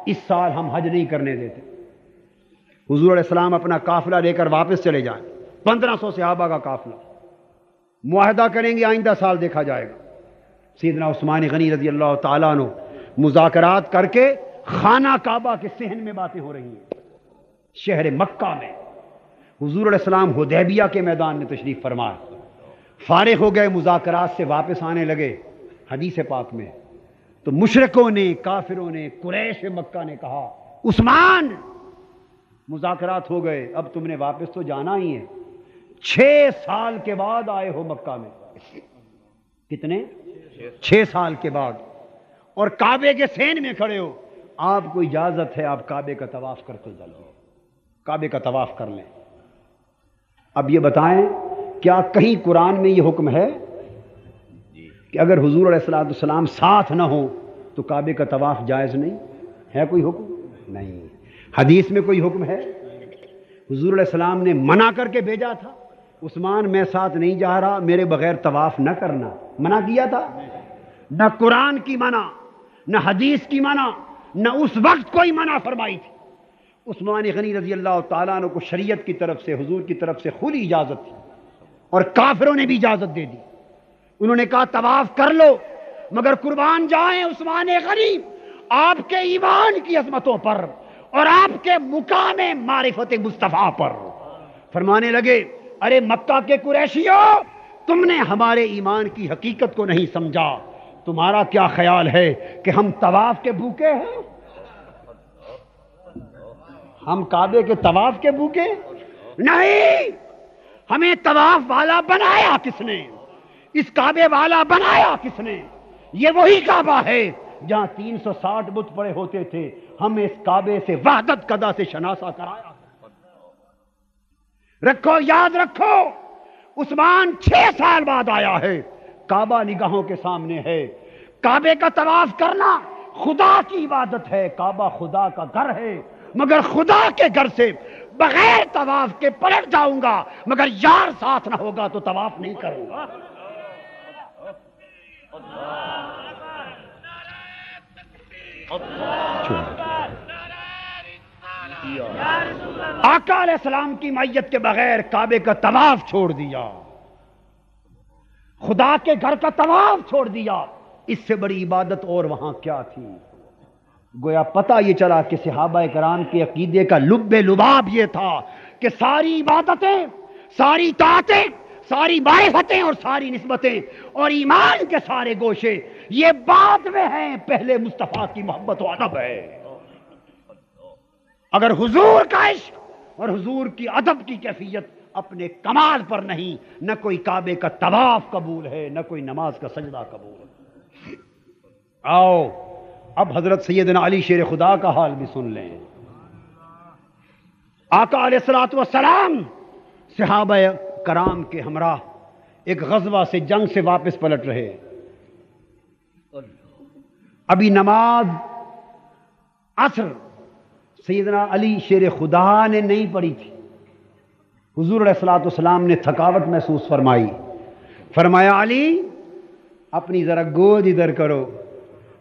Speaker 1: اس سال ہم حج نہیں کرنے دیتے. حضور علیہ السلام اپنا قافلہ لے کر واپس چلے جائیں, 1500 صحابہ کا قافلہ, معاہدہ کریں گے آئندہ سال دیکھا جائے گا. سیدنا عثمان غنی رضی اللہ تعالیٰ عنہ مذاکرات کر کے خانہ کعبہ کے صحن میں باتیں ہو رہی ہیں. شہر مکہ میں حضور علیہ السلام حدیبیہ کے میدان میں تشریف فرما, فارغ ہو گئے, مذاکرات سے واپس آنے لگے. حدیث پاک میں تو مشرکوں نے کافروں نے قریش مکہ نے کہا عثمان مذاکرات ہو گئے, اب تم نے واپس تو جانا ہی ہے. 6 سال کے بعد آئے ہو مکہ میں. کتنے؟ 6 سال کے بعد, اور کعبے کے صحن میں کھڑے ہو. آپ کو اجازت ہے آپ کعبے کا طواف کرتے چلو, کعبے کا طواف کر لیں. اب یہ بتائیں کیا کہیں قرآن میں یہ حکم ہے کہ اگر حضور علیہ الصلوۃ والسلام ساتھ نہ ہوں تو کعبے کا طواف جائز نہیں ہے؟ کوئی حکم نہیں۔ حدیث میں کوئی حکم ہے؟ حضور علیہ السلام نے منع کر کے بھیجا تھا، عثمان میں ساتھ نہیں جا رہا، میرے بغیر طواف نہ کرنا، منع کیا تھا؟ نہ قرآن کی منع، نہ حدیث کی منع، نہ اس وقت کوئی منع فرمائی تھی۔ عثمان غنی رضی اللہ تعالیٰ عنہ کو شریعت کی طرف سے، حضور کی طرف سے کھلی اجازت تھی، اور کافروں نے بھی اجازت دے دی۔ انہوں نے کہا طواف کر لو، مگر قربان جائیں عثمان غنی آپ کے ایمان کی عظمتوں پر اور آپ کے مقام معرفت مصطفیٰ پر۔ فرمانے لگے ارے مکہ کے قریشیوں، تم نے ہمارے ایمان کی حقیقت کو نہیں سمجھا، تمہارا کیا خیال ہے کہ ہم طواف کے بھوکے ہیں؟ ہم کعبے کے طواف کے بھوکے؟ نہیں، ہمیں طواف والا بنایا کس نے؟ اس کعبے والا بنایا کس نے؟ یہ وہی کعبہ ہے جہاں 360 بت پڑے ہوتے تھے، ہمیں اس کعبے سے وحدت قضا سے شناسہ کرایا۔ رکھو، یاد رکھو، عثمان 6 سال بعد آیا ہے، کعبہ نگاہوں کے سامنے ہے۔ کعبے کا طواف کرنا خدا کی عبادت ہے، کعبہ خدا کا گھر ہے، مگر خدا کے گھر سے بغیر طواف کے پلٹ جاؤں گا، مگر یار ساتھ نہ ہوگا تو طواف نہیں کروں گا۔ آقا علیہ السلام کی معیت کے بغیر کعبے کا طواف چھوڑ دیا، خدا کے گھر کا طواف چھوڑ دیا، اس سے بڑی عبادت اور وہاں کیا تھی؟ گویا پتہ یہ چلا کہ صحابہ کرام کے عقیدے کا لب لباب یہ تھا کہ ساری عبادتیں، ساری طاعتیں، ساری معرفتیں اور ساری نسبتیں اور ایمان کے سارے گوشے یہ بعد میں ہیں، پہلے مصطفیٰ کی محبت و ادب ہے۔ اگر حضور کا عشق اور حضور کی ادب کی کیفیت اپنے کمال پر نہیں، نہ کوئی کعبے کا طواف قبول ہے، نہ کوئی نماز کا سجدہ قبول ہے۔ آؤ اب حضرت سیدنا علی شیر خدا کا حال بھی سن لیں۔ آقا علیہ الصلوۃ والسلام صحابہ کرام کے ہمراہ ایک غزوہ سے، جنگ سے واپس پلٹ رہے، ابھی نماز عصر سیدنا علی شیر خدا نے نہیں پڑھی تھی۔ حضور علیہ الصلوۃ والسلام نے تھکاوٹ محسوس فرمائی، فرمایا علی اپنی ذرا گود ادھر کرو،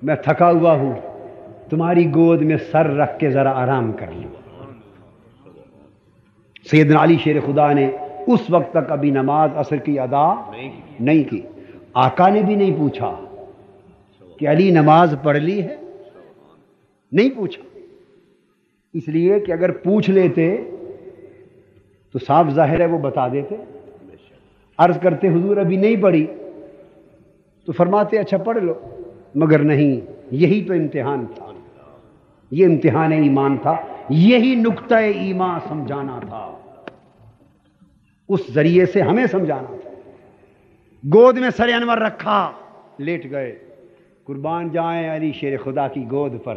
Speaker 1: میں تھکا ہوا ہوں، تمہاری گود میں سر رکھ کے ذرا آرام کر لوں۔ سیدنا علی شیر خدا نے اس وقت تک ابھی نماز عصر کی ادا نہیں کی۔ آقا نے بھی نہیں پوچھا کہ علی نماز پڑھ لی ہے، نہیں پوچھا، اس لیے کہ اگر پوچھ لیتے تو صاف ظاہر ہے وہ بتا دیتے۔ عرض کرتے حضور ابھی نہیں پڑھی تو فرماتے اچھا پڑھ لو، مگر نہیں، یہی تو امتحان تھا، یہ امتحان ایمان تھا، یہی نقطہ ایمان سمجھانا تھا، اس ذریعے سے ہمیں سمجھانا تھا۔ گود میں سر انور رکھا، لیٹ گئے، قربان جائیں علی شیر خدا کی گود پر۔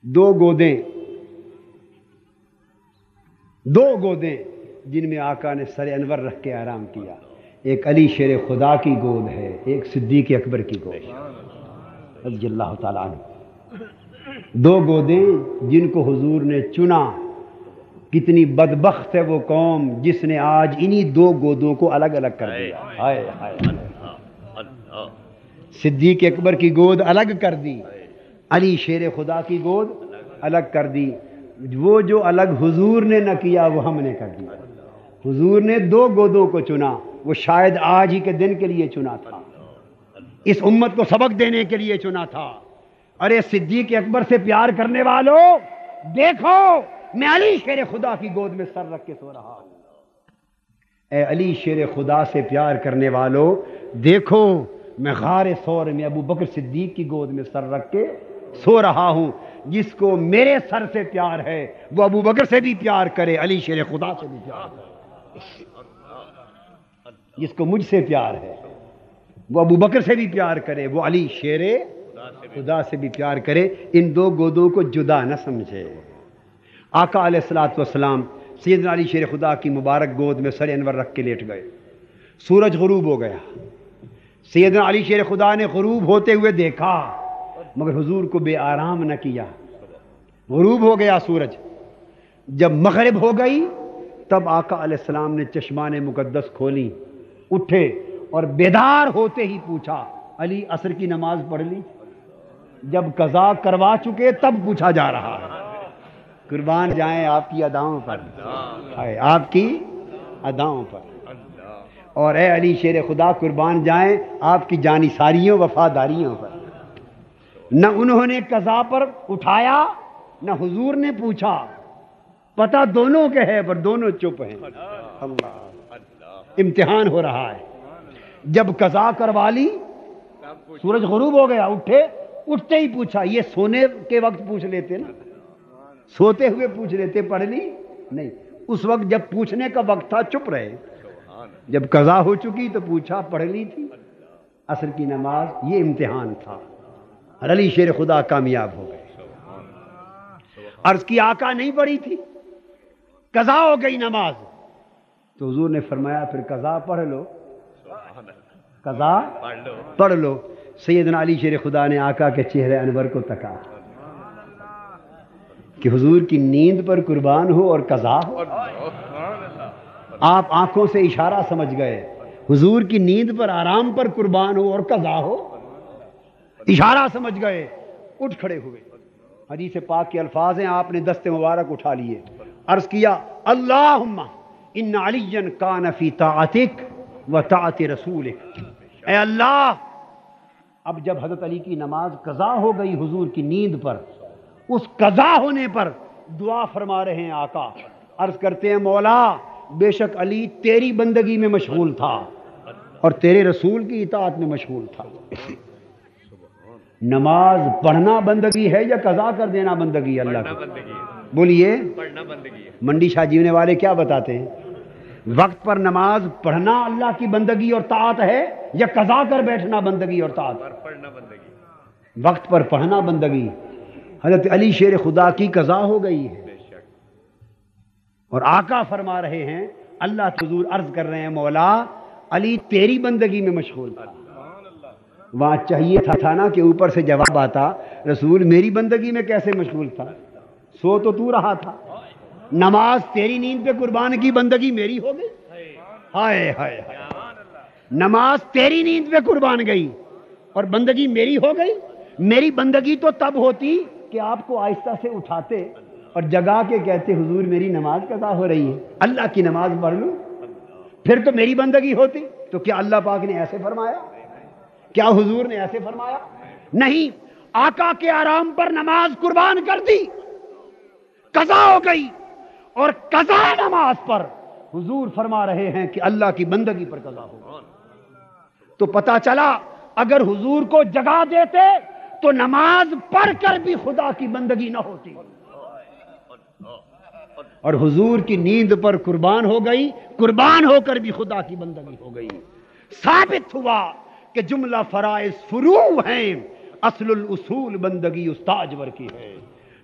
Speaker 1: 2 گودیں جن میں آقا نے سر انور رکھ کے آرام کیا، ایک علی شیر خدا کی گود ہے، ایک صدیق اکبر کی گود رضی اللہ تعالیٰ عنہ۔ 2 گودیں جن کو حضور نے چنا۔ کتنی بدبخت ہے وہ قوم جس نے آج انہی 2 گودوں کو الگ الگ کر دیا۔ ہائے ہائے، صدیق اکبر کی گود الگ کر دی، علی شیر خدا کی گود الگ کر دی۔ وہ جو الگ حضور نے نہ کیا وہ ہم نے کر دیا۔ حضور نے 2 گودوں کو چنا، وہ شاید آج ہی کے دن کے لیے چنا تھا، اس امت کو سبق دینے کے لیے چنا تھا۔ ارے صدیق اکبر سے پیار کرنے والوں دیکھو، میں علی شیر خدا کی گود میں سر رکھ کے سو رہا ہوں۔ اے علی شیر خدا سے پیار کرنے والوں دیکھو، میں غار ثور میں ابو بکر صدیق کی گود میں سر رکھ کے سو رہا ہوں۔ جس کو میرے سر سے پیار ہے وہ ابو بکر سے بھی پیار کرے، علی شیر خدا سے بھی پیار کرے۔ جس کو مجھ سے پیار ہے وہ ابو بکر سے بھی پیار کرے، وہ علی شیر خدا سے بھی پیار کرے۔ ان 2 گودوں کو جدا نہ سمجھے۔ آقا علیہ الصلوۃ والسلام سیدنا علی شیر خدا کی مبارک گود میں سر انور رکھ کے لیٹ گئے. سورج غروب ہو گیا. سیدنا علی شیر خدا نے غروب ہوتے ہوئے دیکھا مگر حضور کو بے آرام نہ کیا. غروب ہو گیا سورج. جب مغرب ہو گئی تب آقا علیہ السلام نے چشمان مقدس کھولی, اٹھے اور بیدار ہوتے ہی پوچھا, علی عصر کی نماز پڑھ لی؟ جب قضا کروا چکے تب پوچھا جا رہا ہے. قربان جائیں آپ کی اداؤں پر, آپ کی اداؤں پر. اور اے علی شیر خدا قربان جائیں آپ کی جانثاریوں وفاداریوں پر. نہ انہوں نے قضا پر اٹھایا نہ حضور نے پوچھا. پتہ دونوں کے ہے پر دونوں چپ ہیں. اللہ, امتحان ہو رہا ہے. جب قضا کروا لی سورج غروب ہو گیا, اٹھتے ہی پوچھا. یہ سونے کے وقت پوچھ لیتے نا, سوتے ہوئے پوچھ لیتے پڑھ لی نہیں. اس وقت جب پوچھنے کا وقت تھا چپ رہے. جب قضا ہو چکی تو پوچھا پڑھ لی تھی عصر کی نماز. یہ امتحان تھا اور علی شیر خدا کامیاب ہو گئے. عرض کی آقا نہیں پڑھی تھی, قضا ہو گئی نماز. تو حضور نے فرمایا پھر قضا پڑھ لو, قضا پڑھ لو. سیدنا علی شیر خدا نے آقا کے چہرے انور کو تکا کہ حضور کی نیند پر قربان ہو اور قضا ہو. آپ آنکھوں سے اشارہ سمجھ گئے, حضور کی نیند پر آرام پر قربان ہو اور قضا ہو. اشارہ سمجھ گئے, اٹھ کھڑے ہوئے. حدیث پاک کے الفاظ ہیں, آپ نے دست مبارک اٹھا لیے, عرض کیا اللہم ان علی کان فی طاعتک و طاعت رسولک. اے اللہ, اب جب حضرت علی کی نماز قضا ہو گئی حضور کی نیند پر, اس قضا ہونے پر دعا فرما رہے ہیں آقا. عرض کرتے ہیں مولا بے شک علی تیری بندگی میں مشغول تھا اور تیرے رسول کی اطاعت میں مشغول تھا. نماز پڑھنا بندگی ہے یا قضا کر دینا بندگی ہے؟ اللہ کی بولیے. منڈی شاہ جیونے والے کیا بتاتے ہیں, وقت پر نماز پڑھنا اللہ کی بندگی اور طاعت ہے یا قضا کر بیٹھنا بندگی اور طاعت؟ وقت پر پڑھنا بندگی. حضرت علی شیر خدا کی قضا ہو گئی ہے اور آقا فرما رہے ہیں, اللہ حضور عرض کر رہے ہیں مولا علی تیری بندگی میں مشغول تھا. وہاں چاہیے تھا نا کہ اوپر سے جواب آتا رسول میری بندگی میں کیسے مشغول تھا, سو تو رہا تھا. نماز تیری نیند پہ قربان کی بندگی میری ہو گئی. ہائے ہائے, نماز تیری نیند پہ قربان گئی اور بندگی میری ہو گئی. میری بندگی تو تب ہوتی کہ آپ کو آہستہ سے اٹھاتے اور جگا کے کہتے حضور میری نماز قضا ہو رہی ہے, اللہ کی نماز پڑھ لوں, پھر تو میری بندگی ہوتی. تو کیا اللہ پاک نے ایسے فرمایا؟ کیا حضور نے ایسے فرمایا؟ نہیں. آقا کے آرام پر نماز قربان کر دی, قضا ہو گئی, اور قضا نماز پر حضور فرما رہے ہیں کہ اللہ کی بندگی پر قضا ہو. تو پتا چلا اگر حضور کو جگا دیتے تو نماز پڑھ کر بھی خدا کی بندگی نہ ہوتی, اور حضور کی نیند پر قربان ہو گئی, قربان ہو کر بھی خدا کی بندگی ہو گئی. ثابت ہوا کہ جملہ فرائض فروع ہیں, اصل الاصول بندگی استاجور کی ہے.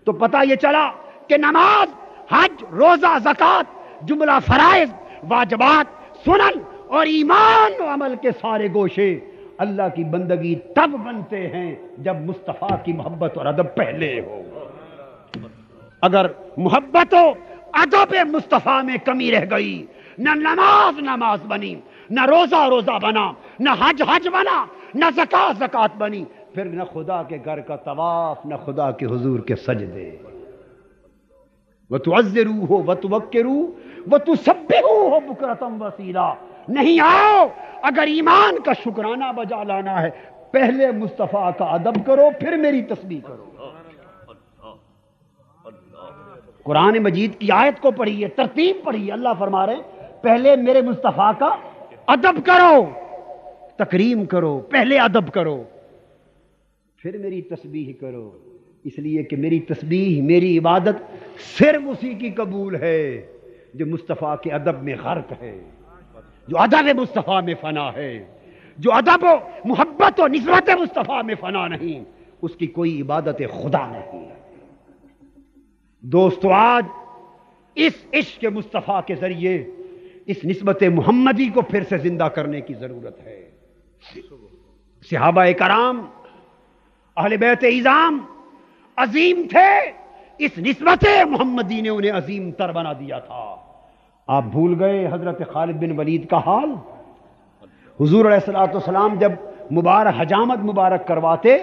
Speaker 1: تو پتہ یہ چلا کہ نماز, حج, روزہ, زکوٰۃ جملہ فرائض, واجبات, سنن اور ایمان و عمل کے سارے گوشے اللہ کی بندگی تب بنتے ہیں جب مصطفیٰ کی محبت اور ادب پہلے ہو. اگر محبت و ادب مصطفیٰ میں کمی رہ گئی, نہ نماز بنی, نہ روزہ بنا, نہ حج بنا, نہ زکوٰۃ بنی, پھر نہ خدا کے گھر کا طواف, نہ خدا کے حضور کے سجدے. وَتُعَزِّرُوهُ وَتُوَقِّرُوهُ وَتُسَبِّحُوهُ بُكْرَةً وَأَصِيلًا. نہیں آؤ, اگر ایمان کا شکرانہ بجا لانا ہے پہلے مصطفیٰ کا ادب کرو پھر میری تسبیح کرو. قرآن مجید کی آیت کو پڑھیے, ترتیب پڑھیے. اللہ فرما رہے ہیں پہلے میرے مصطفیٰ کا ادب کرو, تکریم کرو, پہلے ادب کرو پھر میری تسبیح کرو. اس لیے کہ میری تسبیح, میری عبادت صرف اسی کی قبول ہے جو مصطفیٰ کے ادب میں غرق ہے, جو ادب مصطفیٰ میں فنا ہے. جو ادب و محبت و نسبت مصطفیٰ میں فنا نہیں, اس کی کوئی عبادت خدا نہیں. دوستو, آج اس عشق مصطفیٰ کے ذریعے اس نسبت محمدی کو پھر سے زندہ کرنے کی ضرورت ہے۔ صحابہ کرام اہل بیت اعظام عظیم تھے، اس نسبت محمدی نے انہیں عظیم تر بنا دیا تھا۔ آپ بھول گئے حضرت خالد بن ولید کا حال؟ حضور علیہ الصلوۃ والسلام جب مبارک حجامت مبارک کرواتے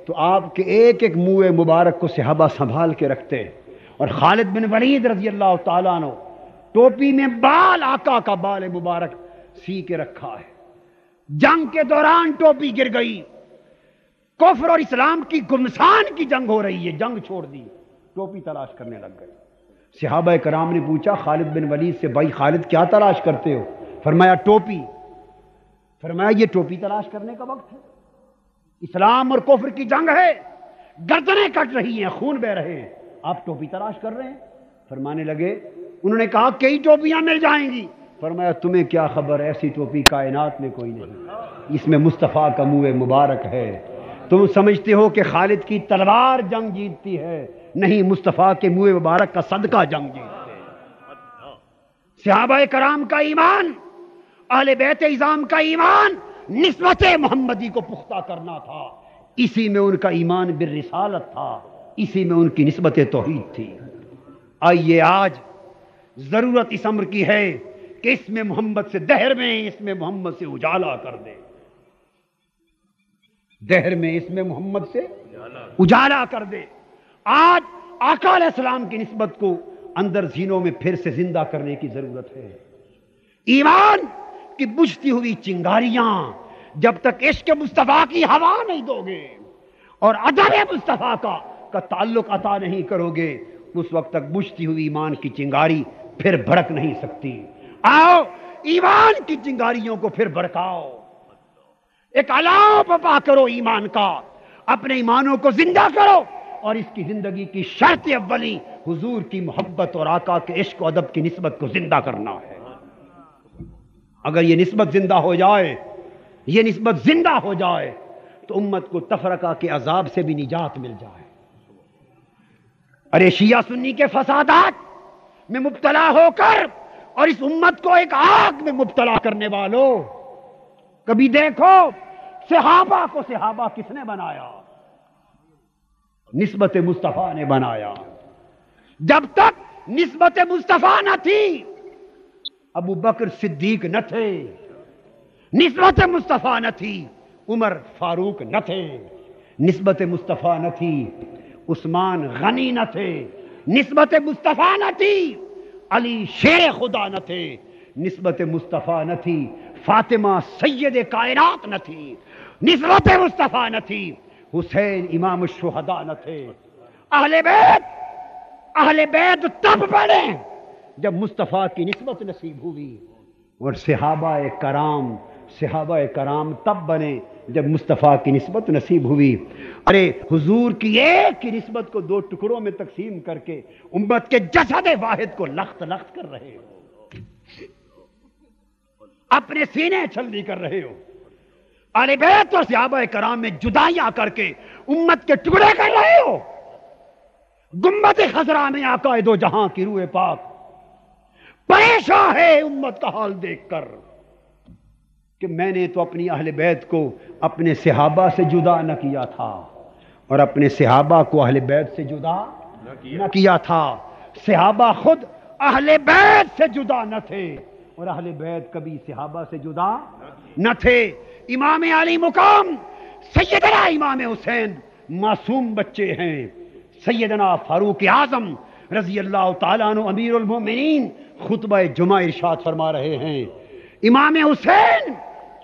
Speaker 1: تو آپ کے ایک ایک منہ مبارک کو صحابہ سنبھال کے رکھتے، اور خالد بن ولید رضی اللہ تعالیٰ عنہ ٹوپی میں بال آقا کا بال مبارک سی کے رکھا ہے۔ جنگ کے دوران ٹوپی گر گئی، کفر اور اسلام کی گمسان کی جنگ ہو رہی ہے، جنگ چھوڑ دی، ٹوپی تلاش کرنے لگ گئے۔ صحابہ کرام نے پوچھا خالد بن ولید سے، بھائی خالد کیا تلاش کرتے ہو؟ فرمایا ٹوپی۔ فرمایا یہ ٹوپی تلاش کرنے کا وقت ہے، اسلام اور کفر کی جنگ ہے، گردنیں کٹ رہی ہیں، خون بہ رہے ہیں، آپ ٹوپی تلاش کر رہے ہیں؟ فرمانے لگے، انہوں نے کہا کئی ٹوپیاں مل جائیں گی۔ فرمایا تمہیں کیا خبر، ایسی ٹوپی کائنات میں کوئی نہیں، اس میں مصطفیٰ کا منہ مبارک ہے۔ تم سمجھتے ہو کہ خالد کی تلوار جنگ جیتتی ہے، نہیں، مصطفیٰ کے منہ مبارک کا صدقہ جنگ جیتتے ہیں۔ صحابہ کرام کا ایمان، اہل بیت اعظام کا ایمان نسبت محمدی کو پختہ کرنا تھا، اسی میں ان کا ایمان بالرسالت تھا، اسی میں ان کی نسبت توحید تھی۔ آئیے آج ضرورت اس امر کی ہے کہ اس میں محمد سے دہر میں، اس میں محمد سے اجالا کر دے، دہر میں اس میں محمد سے اجالا کر دے۔ آج آقا علیہ السلام کی نسبت کو اندر سینوں میں پھر سے زندہ کرنے کی ضرورت ہے۔ ایمان کی بجھتی ہوئی چنگاریاں جب تک عشق مصطفیٰ کی ہوا نہیں دو گے اور ادب مصطفیٰ کا تعلق عطا نہیں کرو گے، اس وقت تک بجھتی ہوئی ایمان کی چنگاری پھر بھڑک نہیں سکتی۔ آؤ ایمان کی چنگاریوں کو پھر بھڑکاؤ، ایک الاؤ بپا کرو ایمان کا، اپنے ایمانوں کو زندہ کرو، اور اس کی زندگی کی شرط اولی حضور کی محبت اور آقا کے عشق و ادب کی نسبت کو زندہ کرنا ہے۔ اگر یہ نسبت زندہ ہو جائے، یہ نسبت زندہ ہو جائے تو امت کو تفرقہ کے عذاب سے بھی نجات مل جائے۔ ارے شیعہ سنی کے فسادات میں مبتلا ہو کر اور اس امت کو ایک آگ میں مبتلا کرنے والوں، کبھی دیکھو صحابہ کو صحابہ کس نے بنایا؟ نسبت مصطفیٰ نے بنایا۔ جب تک نسبت مصطفیٰ نہ تھی ابو بکر صدیق نہ تھے، نسبت مصطفیٰ نہ تھی عمر فاروق نہ تھے، نسبت مصطفیٰ نہ تھی عثمان غنی نہ تھے، نسبت مصطفیٰ نہ تھی علی شیر خدا نہ تھے، نسبت مصطفیٰ نہ تھی فاطمہ سید کائنات نہ تھی، نسبت مصطفیٰ نہ تھی حسین امام الشہداء نہ تھے۔ اہل بیت تب بنے جب مصطفیٰ کی نسبت نصیب ہوئی، اور صحابہ کرام تب بنے جب مصطفیٰ کی نسبت نصیب ہوئی۔ ارے حضور کی ایک کی نسبت کو دو ٹکڑوں میں تقسیم کر کے امت کے جسد واحد کو لخت لخت کر رہے ہو، اپنے سینے چھلنی کر رہے ہو، اہل بیت اور صحابہ کرام میں جدائیاں کر کے امت کے ٹکڑے کر رہے ہو۔ گنبد خضرا میں آقا دو جہاں کی روح پاک پریشان ہے امت کا حال دیکھ کر کہ میں نے تو اپنی اہل بیت کو اپنے صحابہ سے جدا نہ کیا تھا، اور اپنے صحابہ کو اہل بیت سے جدا نہ کیا تھا۔ صحابہ خود اہل بیت سے جدا نہ تھے، اور اہل بیت کبھی صحابہ سے جدا نہ تھے۔ امام علی مقام سیدنا امام حسین معصوم بچے ہیں، سیدنا فاروق اعظم رضی اللہ تعالیٰ عنہ امیر المومنین خطبہ جمعہ ارشاد فرما رہے ہیں، امام حسین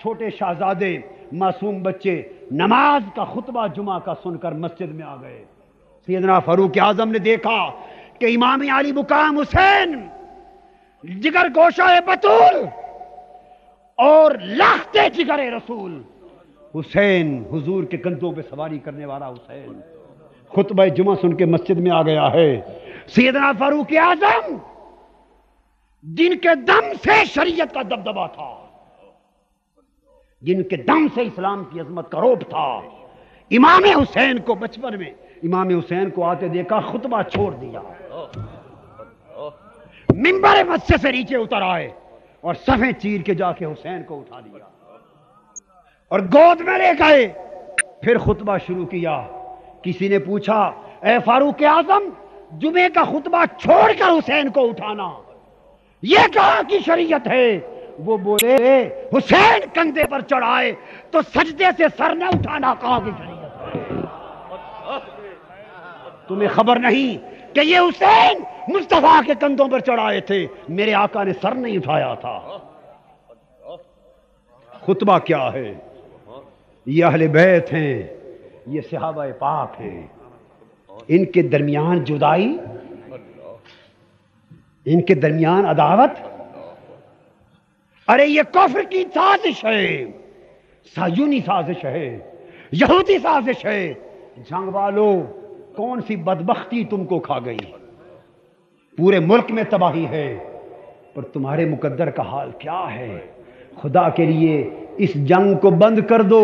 Speaker 1: چھوٹے شہزادے معصوم بچے نماز کا خطبہ جمعہ کا سن کر مسجد میں آ گئے۔ سیدنا فاروق اعظم نے دیکھا کہ امام علی مقام حسین جگر گوشہ بطول اور لختے جگر رسول حسین، حضور کے کندھوں پہ سواری کرنے والا حسین خطبہ جمعہ سن کے مسجد میں آ گیا ہے۔ سیدنا فاروق اعظم جن کے دم سے شریعت کا دبدبا تھا، جن کے دم سے اسلام کی عظمت کا روب تھا، امام حسین کو بچپن میں امام حسین کو آتے دیکھا، خطبہ چھوڑ دیا، منبر مسجد سے نیچے اتر آئے اور صفیں چیر کے جا کے حسین کو اٹھا لیا اور گود میں لے گئے. پھر خطبہ شروع کیا. کسی نے پوچھا اے فاروق اعظم جمعے کا خطبہ چھوڑ کر حسین کو اٹھانا یہ کہاں کی شریعت ہے؟ وہ بولے حسین کندھے پر چڑھائے تو سجدے سے سر نہ اٹھانا کہاں کی شریعت ہے؟ تمہیں خبر نہیں کہ یہ حسین مصطفیٰ کے کندھوں پر چڑھائے تھے، میرے آقا نے سر نہیں اٹھایا تھا. خطبہ کیا ہے؟ یہ اہل بیت ہیں، یہ صحابہ پاک ہیں. ان کے درمیان جدائی، ان کے درمیان عداوت، ارے یہ کفر کی سازش ہے، صہیونی سازش ہے، یہودی سازش ہے. جنگ والوں کون سی بدبختی تم کو کھا گئی؟ پورے ملک میں تباہی ہے، پر تمہارے مقدر کا حال کیا ہے؟ خدا کے لیے اس جنگ کو بند کر دو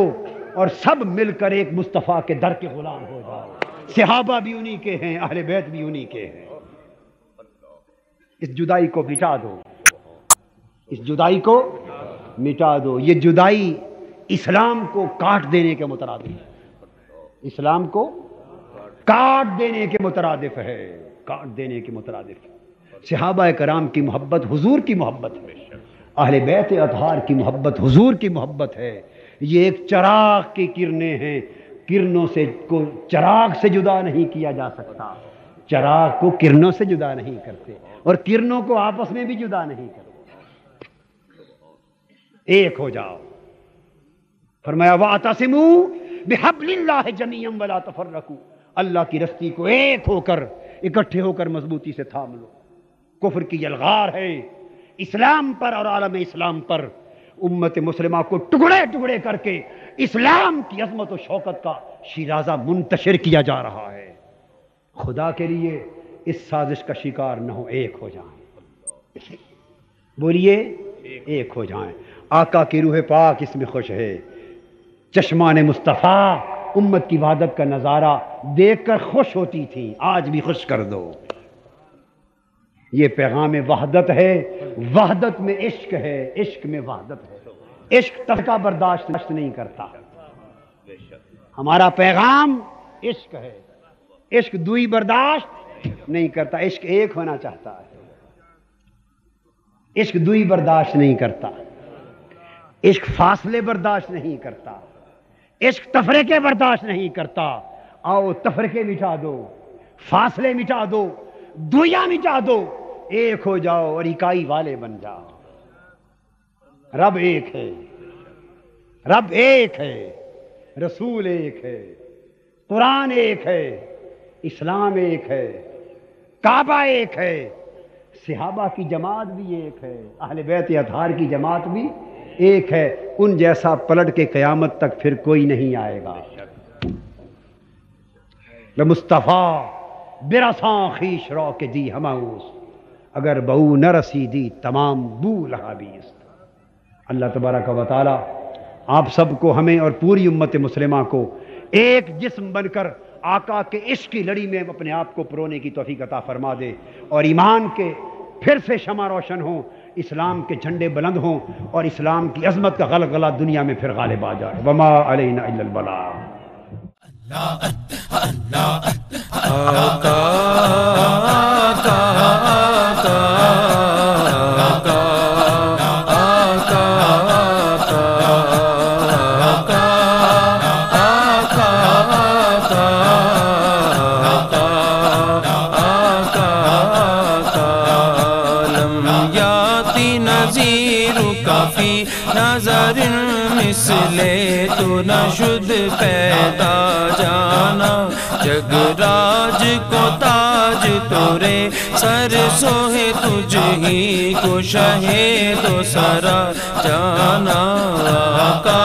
Speaker 1: اور سب مل کر ایک مصطفیٰ کے در کے غلام ہو جاؤ. صحابہ بھی انہی کے ہیں، اہل بیت بھی انہی کے ہیں. اس جدائی کو مٹا دو، اس جدائی کو مٹا دو. یہ جدائی اسلام کو کاٹ دینے کے مترادف ہے، اسلام کو کاٹ دینے کے مترادف ہے، کاٹ دینے کے مترادف ہے. صحابہ کرام کی محبت حضور کی محبت ہے، اہل بیت اطہار کی محبت حضور کی محبت ہے. یہ ایک چراغ کی کرنیں ہیں، کرنوں سے کو چراغ سے جدا نہیں کیا جا سکتا، چراغ کو کرنوں سے جدا نہیں کرتے اور کرنوں کو آپس میں بھی جدا نہیں کرتے. ایک ہو جاؤ. فرمایا وَاعْتَصِمُوا بِحَبْلِ اللَّهِ جَمِيعًا وَلَا تَفَرَّقُوا. اللہ کی رسی کو ایک ہو کر اکٹھے ہو کر مضبوطی سے تھام لو. کفر کی یلغار ہے اسلام پر اور عالم اسلام پر. امت مسلمہ کو ٹکڑے ٹکڑے کر کے اسلام کی عظمت و شوکت کا شیرازہ منتشر کیا جا رہا ہے. خدا کے لیے اس سازش کا شکار نہ ہو، ایک ہو جائیں. بولیے ایک ہو جائیں. آقا کی روح پاک اس میں خوش ہے. چشمان مصطفیٰ امت کی وحدت کا نظارہ دیکھ کر خوش ہوتی تھی، آج بھی خوش کر دو. یہ پیغام وحدت ہے، وحدت میں عشق ہے، عشق میں وحدت ہے. عشق تفرقہ برداشت نہیں کرتا. ہمارا پیغام عشق ہے، عشق دوئی برداشت نہیں کرتا. عشق ایک ہونا چاہتا ہے، عشق دوئی برداشت نہیں کرتا. عشق فاصلے برداشت نہیں کرتا، عشق تفرقے برداشت نہیں کرتا. آؤ تفرقے مٹا دو، فاصلے مٹا دو، دویاں مٹا دو، ایک ہو جاؤ اور اکائی والے بن جاؤ. رب ایک ہے، رب ایک ہے، رسول ایک ہے، قرآن ایک ہے، اسلام ایک ہے، کعبہ ایک ہے، صحابہ کی جماعت بھی ایک ہے، اہل بیت اطہار کی جماعت بھی ایک ہے. ان جیسا پلٹ کے قیامت تک پھر کوئی نہیں آئے گا. مصطفیٰ برساں خیش رو کے دی ہماؤس، اگر بہو نہ رسیدی تمام بو لہا بیست. اللہ تبارک و تعالی آپ سب کو، ہمیں اور پوری امت مسلمہ کو ایک جسم بن کر آقا کے عشق کی لڑی میں اپنے آپ کو پرونے کی توفیق عطا فرما دے، اور ایمان کے پھر سے شمع روشن ہوں، اسلام کے جھنڈے بلند ہوں، اور اسلام کی عظمت کا غلغلہ دنیا میں پھر غالب آ جائے. وما علینا الا البلاغ.
Speaker 3: مثلے تو نہ شد پیدا جانا، جگ راج کو تاج تورے سر سوہے تجھ ہی کو شہید و سرا جانا. آقا